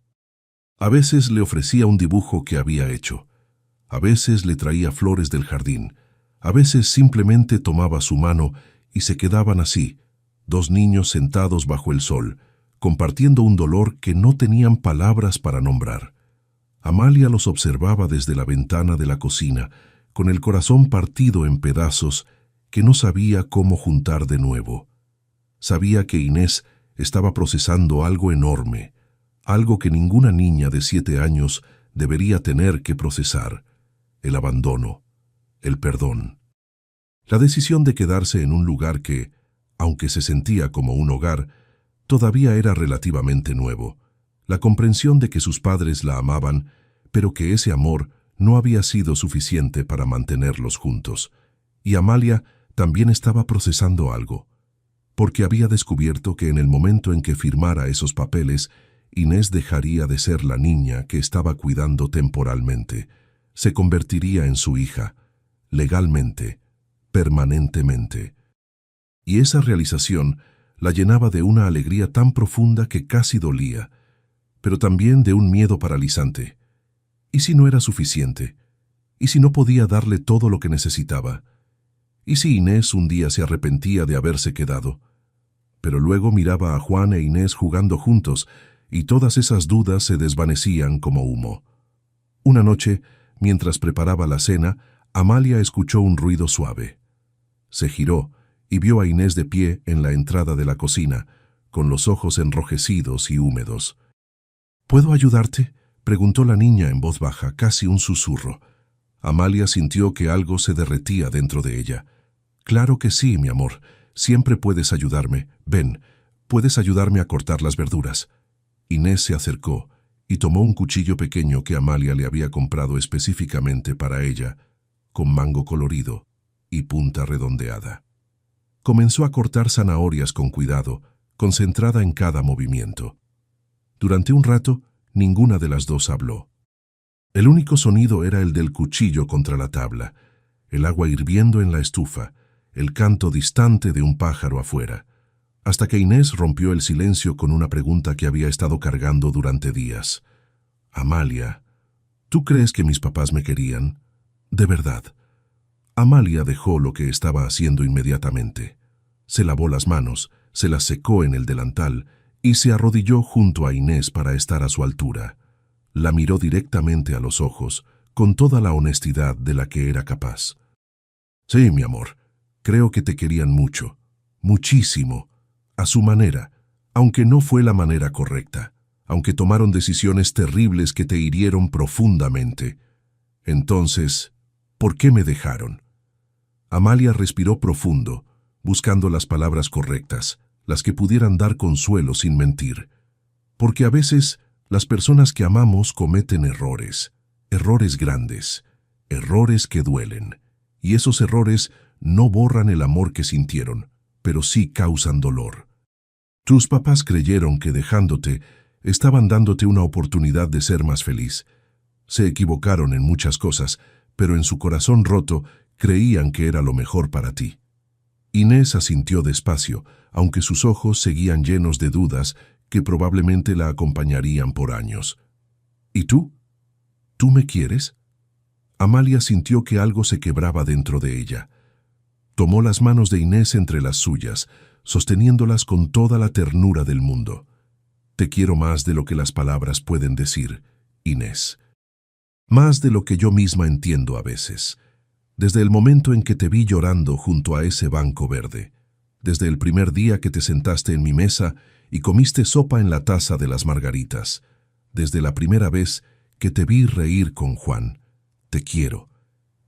A veces le ofrecía un dibujo que había hecho, a veces le traía flores del jardín, a veces simplemente tomaba su mano y se quedaban así, 2 niños sentados bajo el sol, compartiendo un dolor que no tenían palabras para nombrar. Amalia los observaba desde la ventana de la cocina, con el corazón partido en pedazos que no sabía cómo juntar de nuevo. Sabía que Inés estaba procesando algo enorme, algo que ninguna niña de 7 años debería tener que procesar: el abandono, el perdón. La decisión de quedarse en un lugar que, aunque se sentía como un hogar, todavía era relativamente nuevo. La comprensión de que sus padres la amaban, pero que ese amor no había sido suficiente para mantenerlos juntos. Y Amalia también estaba procesando algo, porque había descubierto que en el momento en que firmara esos papeles, Inés dejaría de ser la niña que estaba cuidando temporalmente. Se convertiría en su hija, legalmente, permanentemente. Y esa realización la llenaba de una alegría tan profunda que casi dolía, pero también de un miedo paralizante. ¿Y si no era suficiente? ¿Y si no podía darle todo lo que necesitaba? ¿Y si Inés un día se arrepentía de haberse quedado? Pero luego miraba a Juan e Inés jugando juntos, y todas esas dudas se desvanecían como humo. Una noche, mientras preparaba la cena, Amalia escuchó un ruido suave. Se giró y vio a Inés de pie en la entrada de la cocina, con los ojos enrojecidos y húmedos. «¿Puedo ayudarte?», preguntó la niña en voz baja, casi un susurro. Amalia sintió que algo se derretía dentro de ella. «Claro que sí, mi amor. Siempre puedes ayudarme. Ven, puedes ayudarme a cortar las verduras». Inés se acercó y tomó un cuchillo pequeño que Amalia le había comprado específicamente para ella, con mango colorido y punta redondeada. Comenzó a cortar zanahorias con cuidado, concentrada en cada movimiento. Durante un rato, ninguna de las dos habló. El único sonido era el del cuchillo contra la tabla, el agua hirviendo en la estufa, el canto distante de un pájaro afuera, hasta que Inés rompió el silencio con una pregunta que había estado cargando durante días. «Amalia, ¿tú crees que mis papás me querían? ¿De verdad?». Amalia dejó lo que estaba haciendo inmediatamente. Se lavó las manos, se las secó en el delantal y se arrodilló junto a Inés para estar a su altura. La miró directamente a los ojos, con toda la honestidad de la que era capaz. «Sí, mi amor, creo que te querían mucho, muchísimo, a su manera, aunque no fue la manera correcta, aunque tomaron decisiones terribles que te hirieron profundamente. Entonces, ¿por qué me dejaron?». Amalia respiró profundo, buscando las palabras correctas, las que pudieran dar consuelo sin mentir. Porque a veces las personas que amamos cometen errores, errores grandes, errores que duelen. Y esos errores no borran el amor que sintieron, pero sí causan dolor. Tus papás creyeron que dejándote Estaban dándote una oportunidad de ser más feliz. Se equivocaron en muchas cosas, pero en su corazón roto creían que era lo mejor para ti. Inés asintió despacio, aunque sus ojos seguían llenos de dudas que probablemente la acompañarían por años. ¿Y tú? ¿Tú me quieres? Amalia sintió que algo se quebraba dentro de ella. Tomó las manos de Inés entre las suyas, sosteniéndolas con toda la ternura del mundo. Te quiero más de lo que las palabras pueden decir, Inés. Más de lo que yo misma entiendo a veces. Desde el momento en que te vi llorando junto a ese banco verde. Desde el primer día que te sentaste en mi mesa y comiste sopa en la taza de las margaritas. Desde la primera vez que te vi reír con Juan. Te quiero.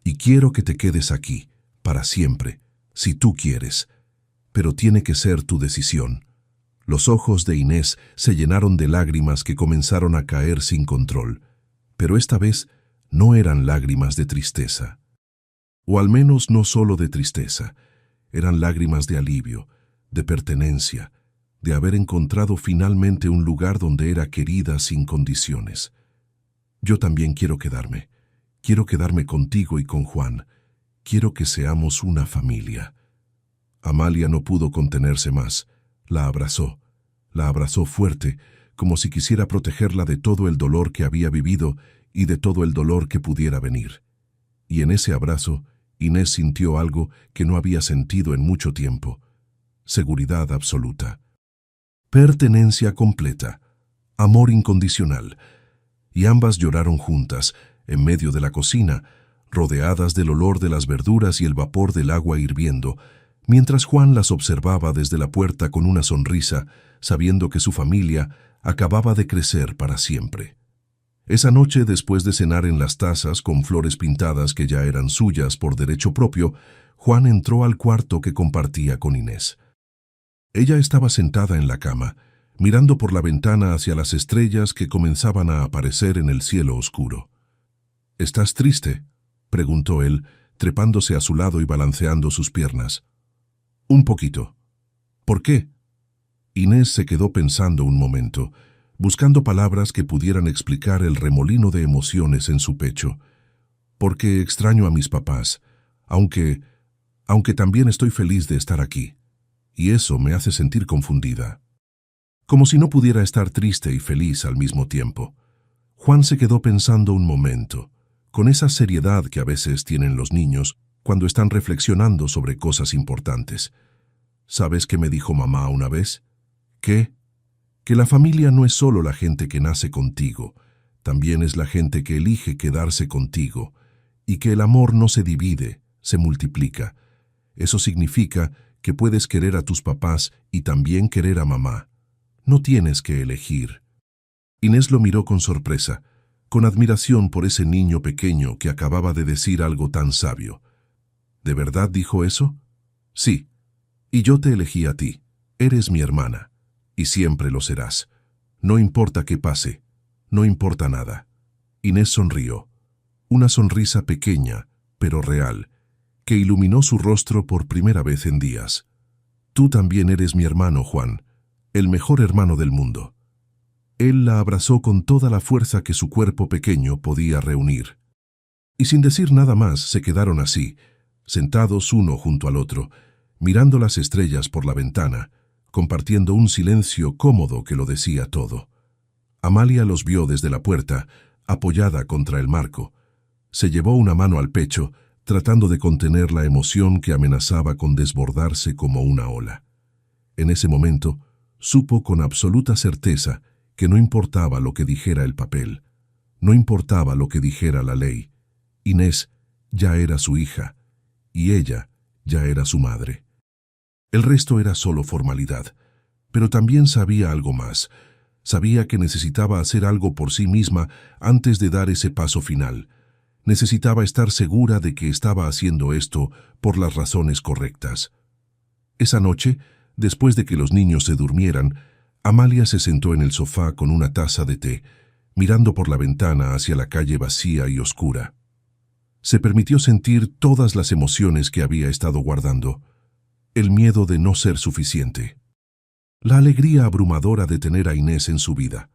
Y quiero que te quedes aquí, para siempre, si tú quieres. Pero tiene que ser tu decisión. Los ojos de Inés se llenaron de lágrimas que comenzaron a caer sin control. Pero esta vez no eran lágrimas de tristeza. O al menos no solo de tristeza. Eran lágrimas de alivio, de pertenencia, de haber encontrado finalmente un lugar donde era querida sin condiciones. Yo también quiero quedarme. Quiero quedarme contigo y con Juan. Quiero que seamos una familia. Amalia no pudo contenerse más. La abrazó fuerte, como si quisiera protegerla de todo el dolor que había vivido y de todo el dolor que pudiera venir. Y en ese abrazo, Inés sintió algo que no había sentido en mucho tiempo. Seguridad absoluta. Pertenencia completa. Amor incondicional. Y ambas lloraron juntas, en medio de la cocina, rodeadas del olor de las verduras y el vapor del agua hirviendo, mientras Juan las observaba desde la puerta con una sonrisa, sabiendo que su familia acababa de crecer para siempre. Esa noche, después de cenar en las tazas con flores pintadas que ya eran suyas por derecho propio, Juan entró al cuarto que compartía con Inés. Ella estaba sentada en la cama, mirando por la ventana hacia las estrellas que comenzaban a aparecer en el cielo oscuro. «¿Estás triste?», preguntó él, trepándose a su lado y balanceando sus piernas. «Un poquito». «¿Por qué?». Inés se quedó pensando un momento, buscando palabras que pudieran explicar el remolino de emociones en su pecho. «Porque extraño a mis papás, aunque también estoy feliz de estar aquí, y eso me hace sentir confundida». Como si no pudiera estar triste y feliz al mismo tiempo. Juan se quedó pensando un momento, con esa seriedad que a veces tienen los niños cuando están reflexionando sobre cosas importantes. ¿Sabes qué me dijo mamá una vez? ¿Qué? Que la familia no es solo la gente que nace contigo, también es la gente que elige quedarse contigo, y que el amor no se divide, se multiplica. Eso significa que puedes querer a tus papás y también querer a mamá. No tienes que elegir. Inés lo miró con sorpresa, con admiración por ese niño pequeño que acababa de decir algo tan sabio. ¿De verdad dijo eso? Sí. Y yo te elegí a ti. Eres mi hermana. Y siempre lo serás. No importa qué pase. No importa nada. Inés sonrió. Una sonrisa pequeña, pero real, que iluminó su rostro por primera vez en días. Tú también eres mi hermano, Juan. El mejor hermano del mundo. Él la abrazó con toda la fuerza que su cuerpo pequeño podía reunir. Y sin decir nada más se quedaron así, sentados uno junto al otro, mirando las estrellas por la ventana, compartiendo un silencio cómodo que lo decía todo. Amalia los vio desde la puerta, apoyada contra el marco. Se llevó una mano al pecho, tratando de contener la emoción que amenazaba con desbordarse como una ola. En ese momento, supo con absoluta certeza que no importaba lo que dijera el papel, no importaba lo que dijera la ley. Inés ya era su hija, y ella ya era su madre. El resto era solo formalidad, pero también sabía algo más. Sabía que necesitaba hacer algo por sí misma antes de dar ese paso final. Necesitaba estar segura de que estaba haciendo esto por las razones correctas. Esa noche, después de que los niños se durmieran, Amalia se sentó en el sofá con una taza de té, mirando por la ventana hacia la calle vacía y oscura. Se permitió sentir todas las emociones que había estado guardando. El miedo de no ser suficiente. La alegría abrumadora de tener a Inés en su vida.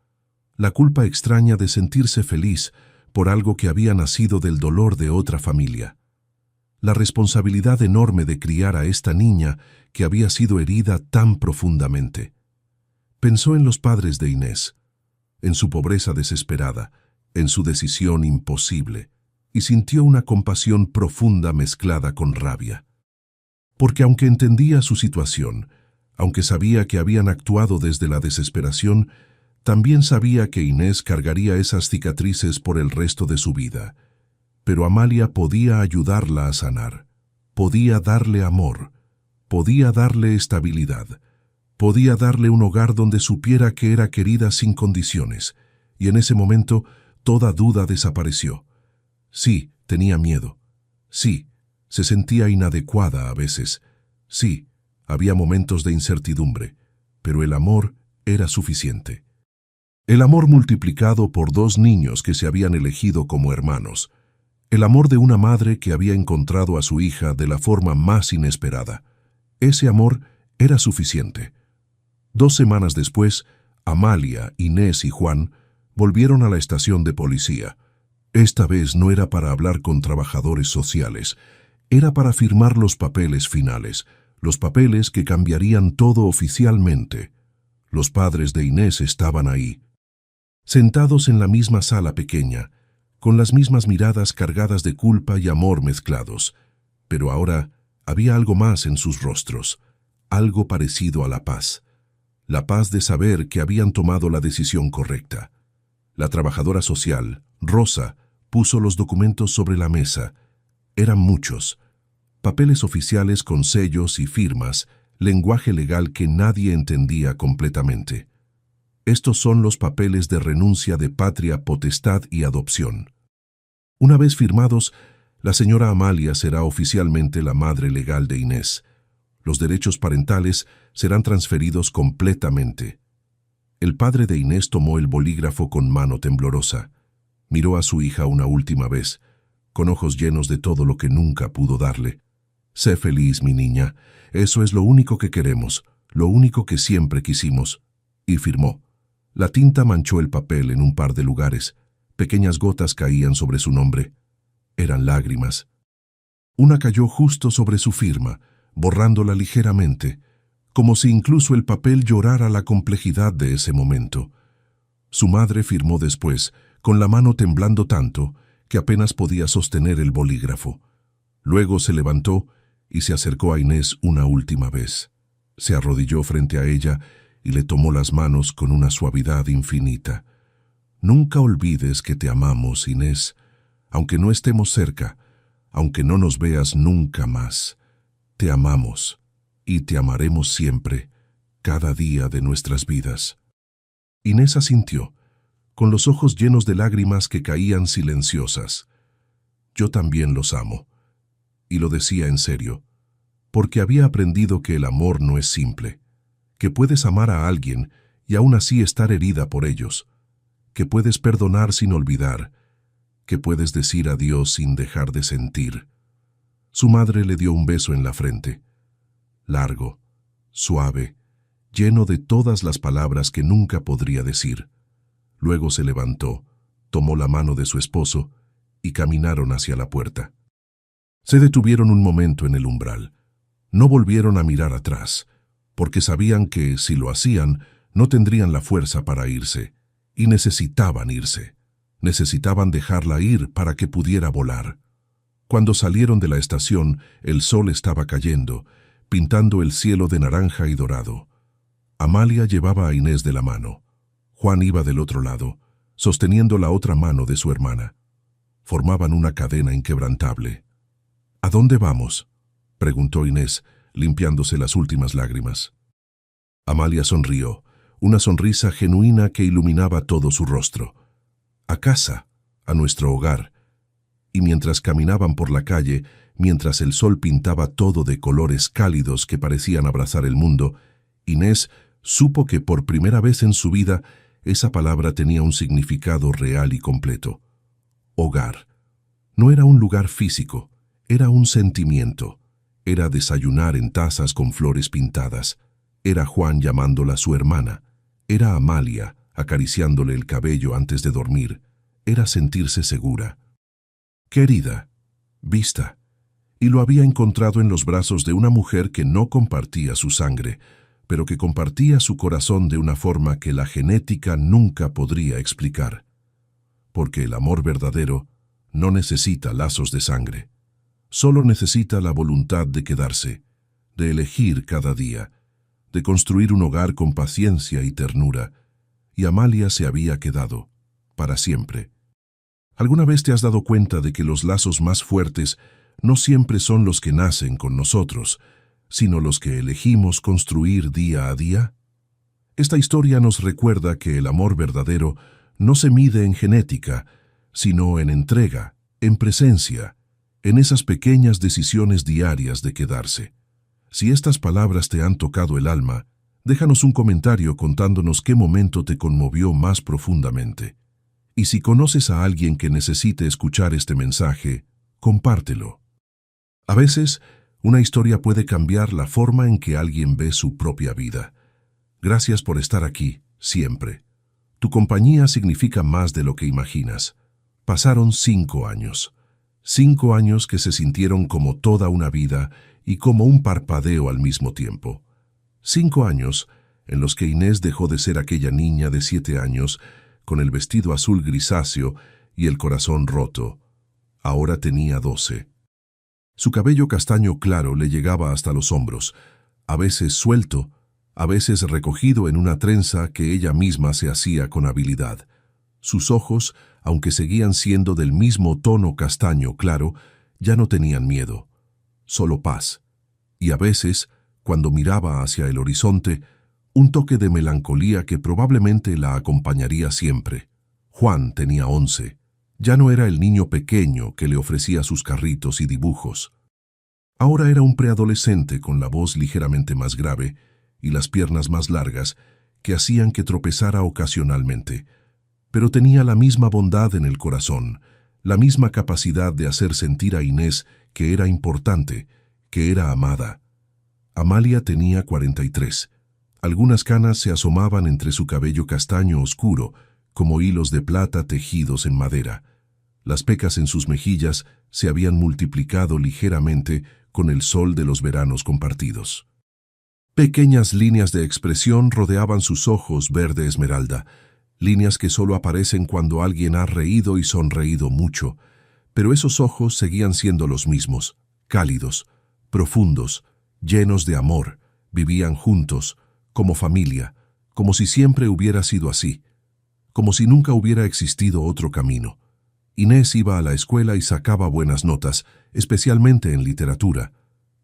la culpa extraña de sentirse feliz por algo que había nacido del dolor de otra familia. La responsabilidad enorme de criar a esta niña que había sido herida tan profundamente. Pensó en los padres de Inés, en su pobreza desesperada, en su decisión imposible, y sintió una compasión profunda mezclada con rabia. Porque aunque entendía su situación, aunque sabía que habían actuado desde la desesperación, también sabía que Inés cargaría esas cicatrices por el resto de su vida. Pero Amalia podía ayudarla a sanar, podía darle amor, podía darle estabilidad, podía darle un hogar donde supiera que era querida sin condiciones, y en ese momento toda duda desapareció. Sí, tenía miedo. Sí, se sentía inadecuada a veces. Sí, había momentos de incertidumbre, pero el amor era suficiente. El amor multiplicado por dos niños que se habían elegido como hermanos. El amor de una madre que había encontrado a su hija de la forma más inesperada. Ese amor era suficiente. 2 semanas después, Amalia, Inés y Juan volvieron a la estación de policía. Esta vez no era para hablar con trabajadores sociales, era para firmar los papeles finales, los papeles que cambiarían todo oficialmente. Los padres de Inés estaban ahí, sentados en la misma sala pequeña, con las mismas miradas cargadas de culpa y amor mezclados, pero ahora había algo más en sus rostros, algo parecido a la paz de saber que habían tomado la decisión correcta. La trabajadora social, Rosa, puso los documentos sobre la mesa. Eran muchos, papeles oficiales con sellos y firmas, lenguaje legal que nadie entendía completamente. Estos son los papeles de renuncia de patria, potestad y adopción. Una vez firmados, la señora Amalia será oficialmente la madre legal de Inés. Los derechos parentales serán transferidos completamente. El padre de Inés tomó el bolígrafo con mano temblorosa. Miró a su hija una última vez, con ojos llenos de todo lo que nunca pudo darle. Sé feliz, mi niña. Eso es lo único que queremos, lo único que siempre quisimos. Y firmó. La tinta manchó el papel en un par de lugares. Pequeñas gotas caían sobre su nombre. Eran lágrimas. Una cayó justo sobre su firma, borrándola ligeramente, como si incluso el papel llorara la complejidad de ese momento. Su madre firmó después, con la mano temblando tanto que apenas podía sostener el bolígrafo. Luego se levantó y se acercó a Inés una última vez. Se arrodilló frente a ella y le tomó las manos con una suavidad infinita. Nunca olvides que te amamos, Inés, aunque no estemos cerca, aunque no nos veas nunca más. Te amamos y te amaremos siempre, cada día de nuestras vidas. Inés asintió, con los ojos llenos de lágrimas que caían silenciosas. Yo también los amo. Y lo decía en serio, porque había aprendido que el amor no es simple, que puedes amar a alguien y aún así estar herida por ellos, que puedes perdonar sin olvidar, que puedes decir adiós sin dejar de sentir. Su madre le dio un beso en la frente, largo, suave, lleno de todas las palabras que nunca podría decir. Luego se levantó, tomó la mano de su esposo y caminaron hacia la puerta. Se detuvieron un momento en el umbral. No volvieron a mirar atrás, porque sabían que, si lo hacían, no tendrían la fuerza para irse, y necesitaban irse. Necesitaban dejarla ir para que pudiera volar. Cuando salieron de la estación, el sol estaba cayendo, pintando el cielo de naranja y dorado. Amalia llevaba a Inés de la mano. Juan iba del otro lado, sosteniendo la otra mano de su hermana. Formaban una cadena inquebrantable. ¿A dónde vamos?, preguntó Inés, limpiándose las últimas lágrimas. Amalia sonrió, una sonrisa genuina que iluminaba todo su rostro. A casa, a nuestro hogar. Y mientras caminaban por la calle, mientras el sol pintaba todo de colores cálidos que parecían abrazar el mundo, Inés supo que por primera vez en su vida esa palabra tenía un significado real y completo. Hogar. No era un lugar físico, era un sentimiento. Era desayunar en tazas con flores pintadas. Era Juan llamándola su hermana. Era Amalia, acariciándole el cabello antes de dormir, era sentirse segura. Querida, vista, y lo había encontrado en los brazos de una mujer que no compartía su sangre, pero que compartía su corazón de una forma que la genética nunca podría explicar. Porque el amor verdadero no necesita lazos de sangre, solo necesita la voluntad de quedarse, de elegir cada día, de construir un hogar con paciencia y ternura, y Amalia se había quedado, para siempre. ¿Alguna vez te has dado cuenta de que los lazos más fuertes no siempre son los que nacen con nosotros, sino los que elegimos construir día a día? Esta historia nos recuerda que el amor verdadero no se mide en genética, sino en entrega, en presencia, en esas pequeñas decisiones diarias de quedarse. Si estas palabras te han tocado el alma, déjanos un comentario contándonos qué momento te conmovió más profundamente. Y si conoces a alguien que necesite escuchar este mensaje, compártelo. A veces, una historia puede cambiar la forma en que alguien ve su propia vida. Gracias por estar aquí, siempre. Tu compañía significa más de lo que imaginas. Pasaron 5 años. 5 años que se sintieron como toda una vida y como un parpadeo al mismo tiempo. 5 años en los que Inés dejó de ser aquella niña de 7 años con el vestido azul grisáceo y el corazón roto. Ahora tenía 12. Su cabello castaño claro le llegaba hasta los hombros, a veces suelto, a veces recogido en una trenza que ella misma se hacía con habilidad. Sus ojos, aunque seguían siendo del mismo tono castaño claro, ya no tenían miedo, solo paz. Y a veces, cuando miraba hacia el horizonte, un toque de melancolía que probablemente la acompañaría siempre. Juan tenía 11. Ya no era el niño pequeño que le ofrecía sus carritos y dibujos. Ahora era un preadolescente con la voz ligeramente más grave y las piernas más largas que hacían que tropezara ocasionalmente, pero tenía la misma bondad en el corazón, la misma capacidad de hacer sentir a Inés que era importante, que era amada. Amalia tenía 43. Algunas canas se asomaban entre su cabello castaño oscuro, como hilos de plata tejidos en madera. Las pecas en sus mejillas se habían multiplicado ligeramente con el sol de los veranos compartidos. Pequeñas líneas de expresión rodeaban sus ojos verde esmeralda, líneas que solo aparecen cuando alguien ha reído y sonreído mucho, pero esos ojos seguían siendo los mismos, cálidos, profundos, llenos de amor, vivían juntos, como familia, como si siempre hubiera sido así, como si nunca hubiera existido otro camino. Inés iba a la escuela y sacaba buenas notas, especialmente en literatura.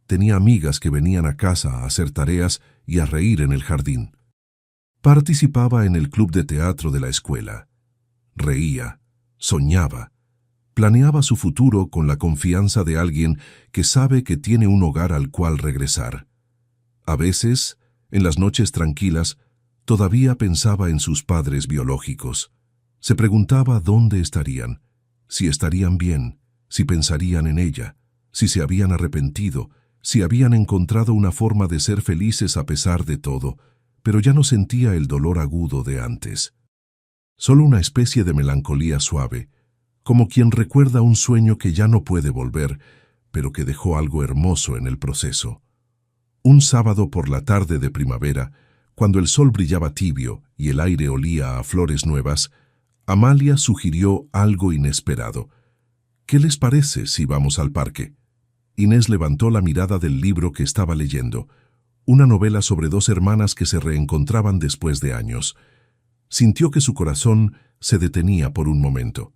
Tenía amigas que venían a casa a hacer tareas y a reír en el jardín. Participaba en el club de teatro de la escuela. Reía, soñaba, planeaba su futuro con la confianza de alguien que sabe que tiene un hogar al cual regresar. A veces, en las noches tranquilas, todavía pensaba en sus padres biológicos. Se preguntaba dónde estarían, si estarían bien, si pensarían en ella, si se habían arrepentido, si habían encontrado una forma de ser felices a pesar de todo, pero ya no sentía el dolor agudo de antes. Solo una especie de melancolía suave, como quien recuerda un sueño que ya no puede volver, pero que dejó algo hermoso en el proceso. Un sábado por la tarde de primavera, cuando el sol brillaba tibio y el aire olía a flores nuevas, Amalia sugirió algo inesperado. ¿Qué les parece si vamos al parque? Inés levantó la mirada del libro que estaba leyendo, una novela sobre 2 hermanas que se reencontraban después de años. Sintió que su corazón se detenía por un momento.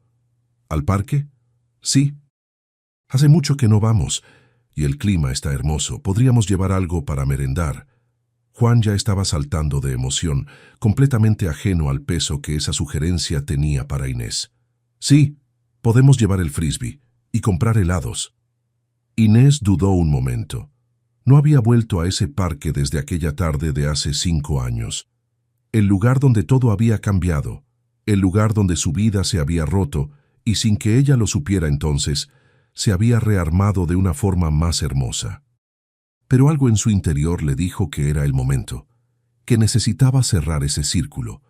¿Al parque? Sí. Hace mucho que no vamos, y el clima está hermoso. Podríamos llevar algo para merendar. Juan ya estaba saltando de emoción, completamente ajeno al peso que esa sugerencia tenía para Inés. Sí, podemos llevar el frisbee y comprar helados. Inés dudó un momento. No había vuelto a ese parque desde aquella tarde de hace 5 años. El lugar donde todo había cambiado, el lugar donde su vida se había roto y sin que ella lo supiera entonces, se había rearmado de una forma más hermosa. Pero algo en su interior le dijo que era el momento, que necesitaba cerrar ese círculo,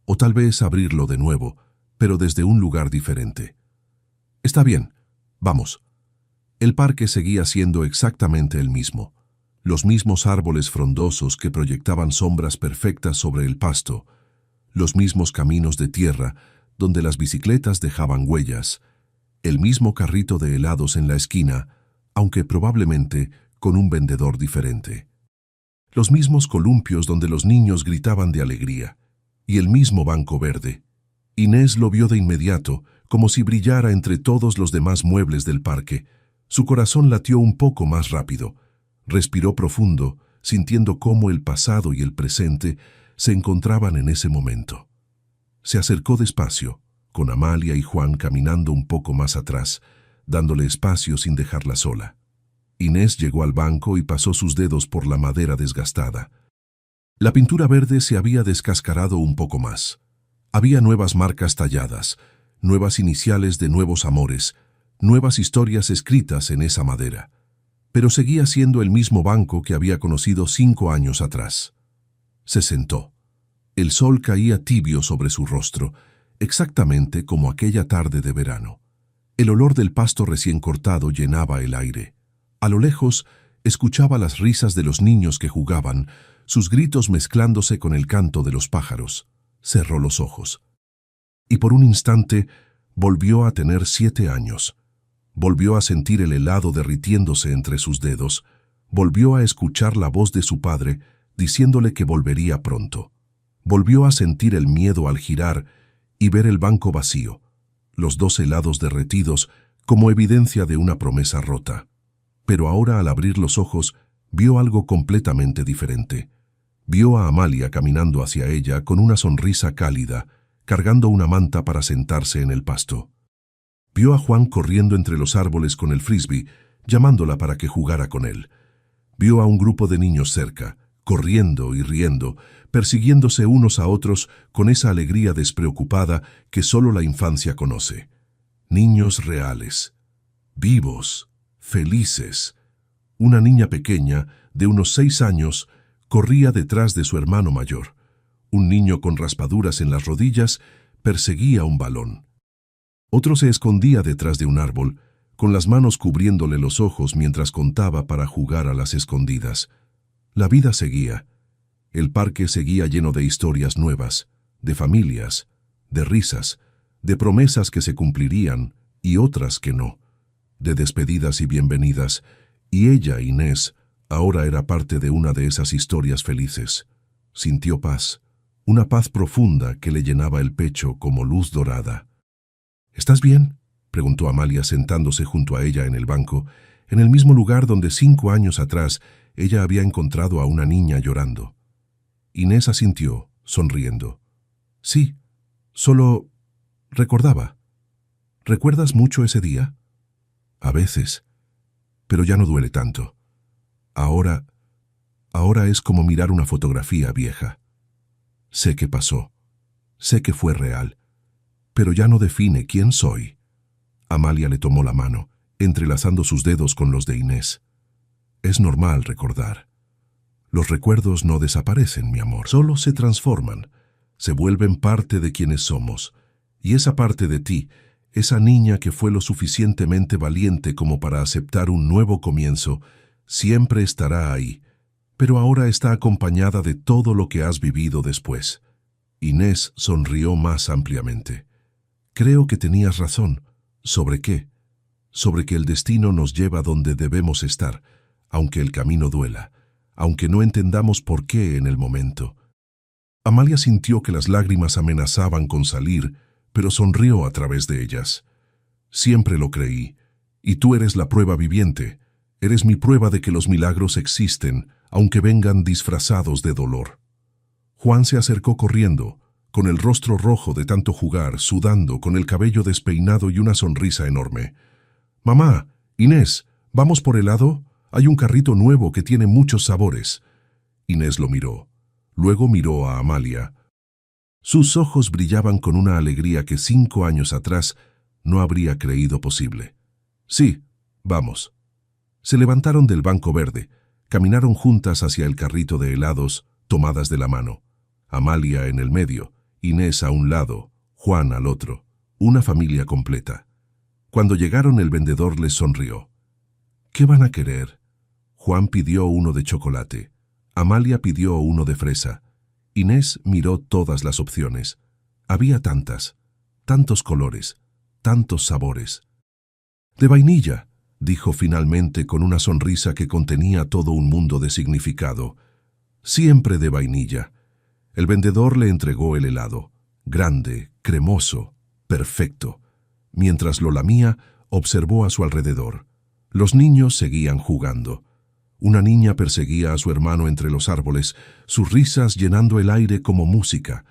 o tal vez abrirlo de nuevo, pero desde un lugar diferente. Está bien, vamos. El parque seguía siendo exactamente el mismo. Los mismos árboles frondosos que proyectaban sombras perfectas sobre el pasto, los mismos caminos de tierra donde las bicicletas dejaban huellas, el mismo carrito de helados en la esquina, aunque probablemente con un vendedor diferente. Los mismos columpios donde los niños gritaban de alegría, y el mismo banco verde. Inés lo vio de inmediato, como si brillara entre todos los demás muebles del parque. Su corazón latió un poco más rápido. Respiró profundo, sintiendo cómo el pasado y el presente se encontraban en ese momento. Se acercó despacio, con Amalia y Juan caminando un poco más atrás, dándole espacio sin dejarla sola. Inés llegó al banco y pasó sus dedos por la madera desgastada. La pintura verde se había descascarado un poco más. Había nuevas marcas talladas, nuevas iniciales de nuevos amores, nuevas historias escritas en esa madera. Pero seguía siendo el mismo banco que había conocido 5 años atrás. Se sentó. El sol caía tibio sobre su rostro, exactamente como aquella tarde de verano. El olor del pasto recién cortado llenaba el aire. A lo lejos, escuchaba las risas de los niños que jugaban, sus gritos mezclándose con el canto de los pájaros. Cerró los ojos. Y por un instante, volvió a tener 7 años. Volvió a sentir el helado derritiéndose entre sus dedos. Volvió a escuchar la voz de su padre, diciéndole que volvería pronto. Volvió a sentir el miedo al girar y ver el banco vacío, los 2 helados derretidos como evidencia de una promesa rota. Pero ahora, al abrir los ojos, vio algo completamente diferente. Vio a Amalia caminando hacia ella con una sonrisa cálida, cargando una manta para sentarse en el pasto. Vio a Juan corriendo entre los árboles con el frisbee, llamándola para que jugara con él. Vio a un grupo de niños cerca, corriendo y riendo, persiguiéndose unos a otros con esa alegría despreocupada que solo la infancia conoce. Niños reales, vivos, felices. Una niña pequeña, de unos 6 años, corría detrás de su hermano mayor. Un niño con raspaduras en las rodillas perseguía un balón. Otro se escondía detrás de un árbol, con las manos cubriéndole los ojos mientras contaba para jugar a las escondidas. La vida seguía. El parque seguía lleno de historias nuevas, de familias, de risas, de promesas que se cumplirían y otras que no, de despedidas y bienvenidas, y ella, Inés, ahora era parte de una de esas historias felices. Sintió paz, una paz profunda que le llenaba el pecho como luz dorada. ¿Estás bien?, preguntó Amalia sentándose junto a ella en el banco, en el mismo lugar donde 5 años atrás ella había encontrado a una niña llorando. Inés asintió, sonriendo. Sí, solo recordaba. ¿Recuerdas mucho ese día? A veces, pero ya no duele tanto. Ahora es como mirar una fotografía vieja. Sé que pasó, sé que fue real, pero ya no define quién soy. Amalia le tomó la mano, entrelazando sus dedos con los de Inés. Es normal recordar. Los recuerdos no desaparecen, mi amor, solo se transforman, se vuelven parte de quienes somos. Y esa parte de ti, esa niña que fue lo suficientemente valiente como para aceptar un nuevo comienzo, siempre estará ahí, pero ahora está acompañada de todo lo que has vivido después. Inés sonrió más ampliamente. Creo que tenías razón. ¿Sobre qué? Sobre que el destino nos lleva donde debemos estar, aunque el camino duela, aunque no entendamos por qué en el momento. Amalia sintió que las lágrimas amenazaban con salir, pero sonrió a través de ellas. Siempre lo creí, y tú eres la prueba viviente. Eres mi prueba de que los milagros existen, aunque vengan disfrazados de dolor. Juan se acercó corriendo, con el rostro rojo de tanto jugar, sudando, con el cabello despeinado y una sonrisa enorme. «Mamá, Inés, ¿vamos por helado? Hay un carrito nuevo que tiene muchos sabores». Inés lo miró. Luego miró a Amalia. Sus ojos brillaban con una alegría que 5 años atrás no habría creído posible. «Sí, vamos». Se levantaron del banco verde, caminaron juntas hacia el carrito de helados, tomadas de la mano. Amalia en el medio, Inés a un lado, Juan al otro, una familia completa. Cuando llegaron, el vendedor les sonrió. ¿Qué van a querer? Juan pidió uno de chocolate. Amalia pidió uno de fresa. Inés miró todas las opciones. Había tantas, tantos colores, tantos sabores. De vainilla, dijo finalmente con una sonrisa que contenía todo un mundo de significado. Siempre de vainilla. El vendedor le entregó el helado, grande, cremoso, perfecto. Mientras lo lamía, observó a su alrededor. Los niños seguían jugando. Una niña perseguía a su hermano entre los árboles, sus risas llenando el aire como música.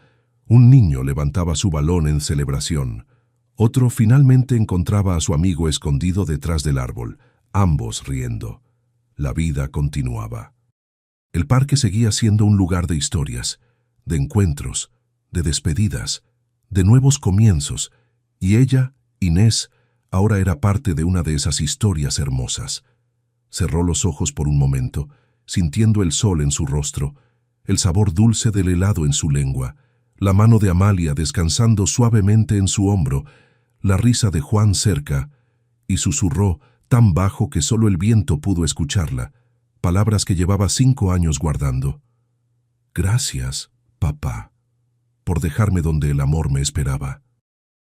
Un niño levantaba su balón en celebración. Otro finalmente encontraba a su amigo escondido detrás del árbol, ambos riendo. La vida continuaba. El parque seguía siendo un lugar de historias, de encuentros, de despedidas, de nuevos comienzos, y ella, Inés, ahora era parte de una de esas historias hermosas. Cerró los ojos por un momento, sintiendo el sol en su rostro, el sabor dulce del helado en su lengua, la mano de Amalia descansando suavemente en su hombro, la risa de Juan cerca, y susurró tan bajo que solo el viento pudo escucharla, palabras que llevaba 5 años guardando. Gracias, papá, por dejarme donde el amor me esperaba.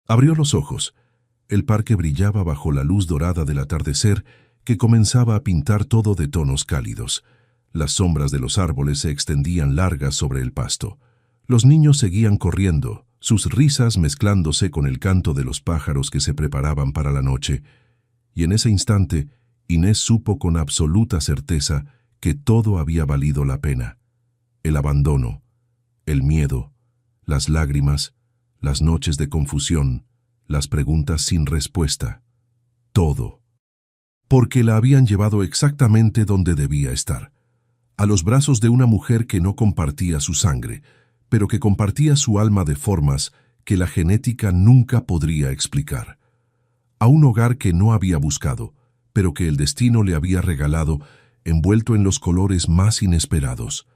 Abrió los ojos. El parque brillaba bajo la luz dorada del atardecer que comenzaba a pintar todo de tonos cálidos. Las sombras de los árboles se extendían largas sobre el pasto. Los niños seguían corriendo, sus risas mezclándose con el canto de los pájaros que se preparaban para la noche. Y en ese instante, Inés supo con absoluta certeza que todo había valido la pena. El abandono, el miedo, las lágrimas, las noches de confusión, las preguntas sin respuesta. Todo. Porque la habían llevado exactamente donde debía estar. A los brazos de una mujer que no compartía su sangre, pero que compartía su alma de formas que la genética nunca podría explicar. A un hogar que no había buscado, pero que el destino le había regalado, envuelto en los colores más inesperados.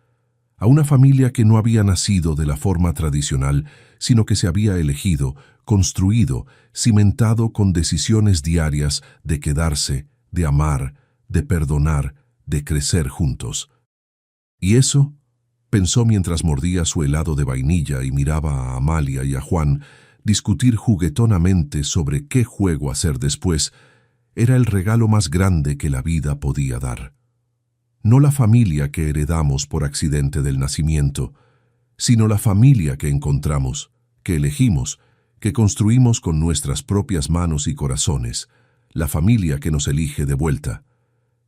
A una familia que no había nacido de la forma tradicional, sino que se había elegido, construido, cimentado con decisiones diarias de quedarse, de amar, de perdonar, de crecer juntos. ¿Y eso? Pensó mientras mordía su helado de vainilla y miraba a Amalia y a Juan discutir juguetonamente sobre qué juego hacer después. Era el regalo más grande que la vida podía dar. No la familia que heredamos por accidente del nacimiento, sino la familia que encontramos, que elegimos, que construimos con nuestras propias manos y corazones, la familia que nos elige de vuelta.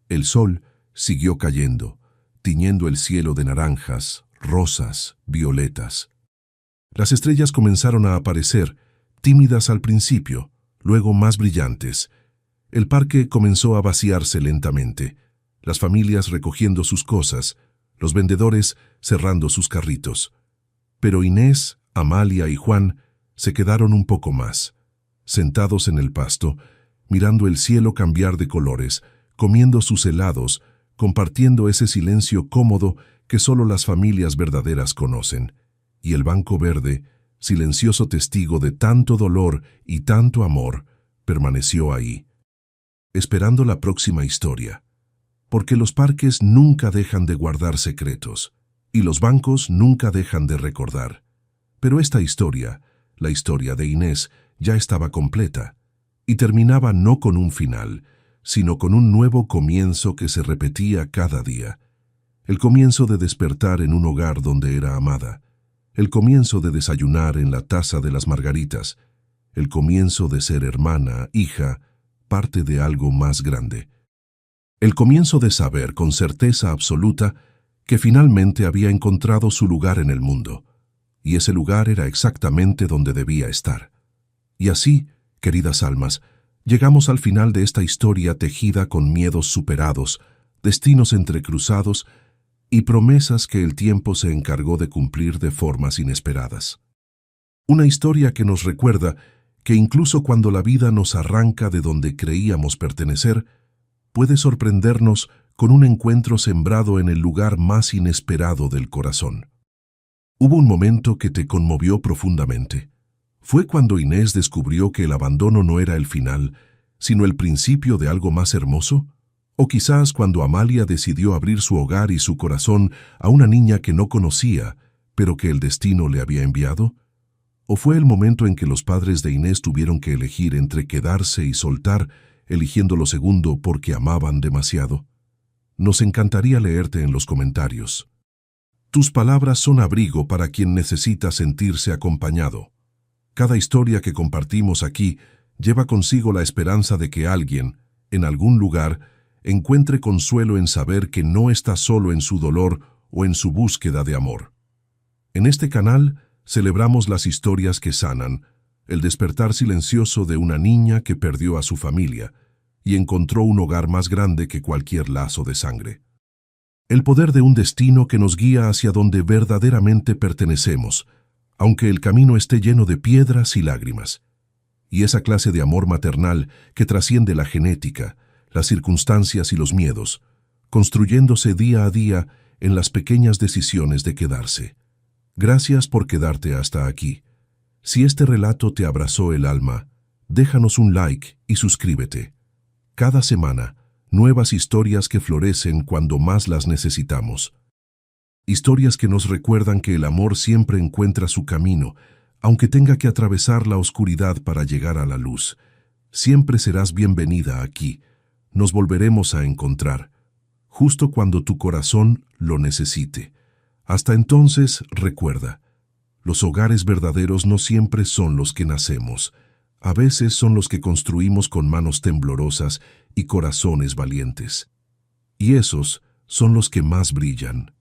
El sol siguió cayendo, tiñendo el cielo de naranjas, rosas, violetas. Las estrellas comenzaron a aparecer, tímidas al principio, luego más brillantes. El parque comenzó a vaciarse lentamente, las familias recogiendo sus cosas, los vendedores cerrando sus carritos. Pero Inés, Amalia y Juan se quedaron un poco más, sentados en el pasto, mirando el cielo cambiar de colores, comiendo sus helados, compartiendo ese silencio cómodo que solo las familias verdaderas conocen. Y el banco verde, silencioso testigo de tanto dolor y tanto amor, permaneció ahí, esperando la próxima historia. Porque los parques nunca dejan de guardar secretos, y los bancos nunca dejan de recordar. Pero esta historia, la historia de Inés, ya estaba completa, y terminaba no con un final, sino con un nuevo comienzo que se repetía cada día. El comienzo de despertar en un hogar donde era amada, el comienzo de desayunar en la taza de las margaritas, el comienzo de ser hermana, hija, parte de algo más grande. El comienzo de saber con certeza absoluta que finalmente había encontrado su lugar en el mundo, y ese lugar era exactamente donde debía estar. Y así, queridas almas, llegamos al final de esta historia tejida con miedos superados, destinos entrecruzados y promesas que el tiempo se encargó de cumplir de formas inesperadas. Una historia que nos recuerda que incluso cuando la vida nos arranca de donde creíamos pertenecer, puede sorprendernos con un encuentro sembrado en el lugar más inesperado del corazón. Hubo un momento que te conmovió profundamente. Fue cuando Inés descubrió que el abandono no era el final, sino el principio de algo más hermoso. O quizás cuando Amalia decidió abrir su hogar y su corazón a una niña que no conocía, pero que el destino le había enviado. ¿O fue el momento en que los padres de Inés tuvieron que elegir entre quedarse y soltar, eligiendo lo segundo porque amaban demasiado? Nos encantaría leerte en los comentarios. Tus palabras son abrigo para quien necesita sentirse acompañado. Cada historia que compartimos aquí lleva consigo la esperanza de que alguien, en algún lugar, encuentre consuelo en saber que no está solo en su dolor o en su búsqueda de amor. En este canal celebramos las historias que sanan, el despertar silencioso de una niña que perdió a su familia y encontró un hogar más grande que cualquier lazo de sangre. El poder de un destino que nos guía hacia donde verdaderamente pertenecemos, aunque el camino esté lleno de piedras y lágrimas. Y esa clase de amor maternal que trasciende la genética, las circunstancias y los miedos, construyéndose día a día en las pequeñas decisiones de quedarse. Gracias por quedarte hasta aquí. Si este relato te abrazó el alma, déjanos un like y suscríbete. Cada semana, nuevas historias que florecen cuando más las necesitamos. Historias que nos recuerdan que el amor siempre encuentra su camino, aunque tenga que atravesar la oscuridad para llegar a la luz. Siempre serás bienvenida aquí. Nos volveremos a encontrar, justo cuando tu corazón lo necesite. Hasta entonces, recuerda, los hogares verdaderos no siempre son los que nacemos. A veces son los que construimos con manos temblorosas y corazones valientes. Y esos son los que más brillan.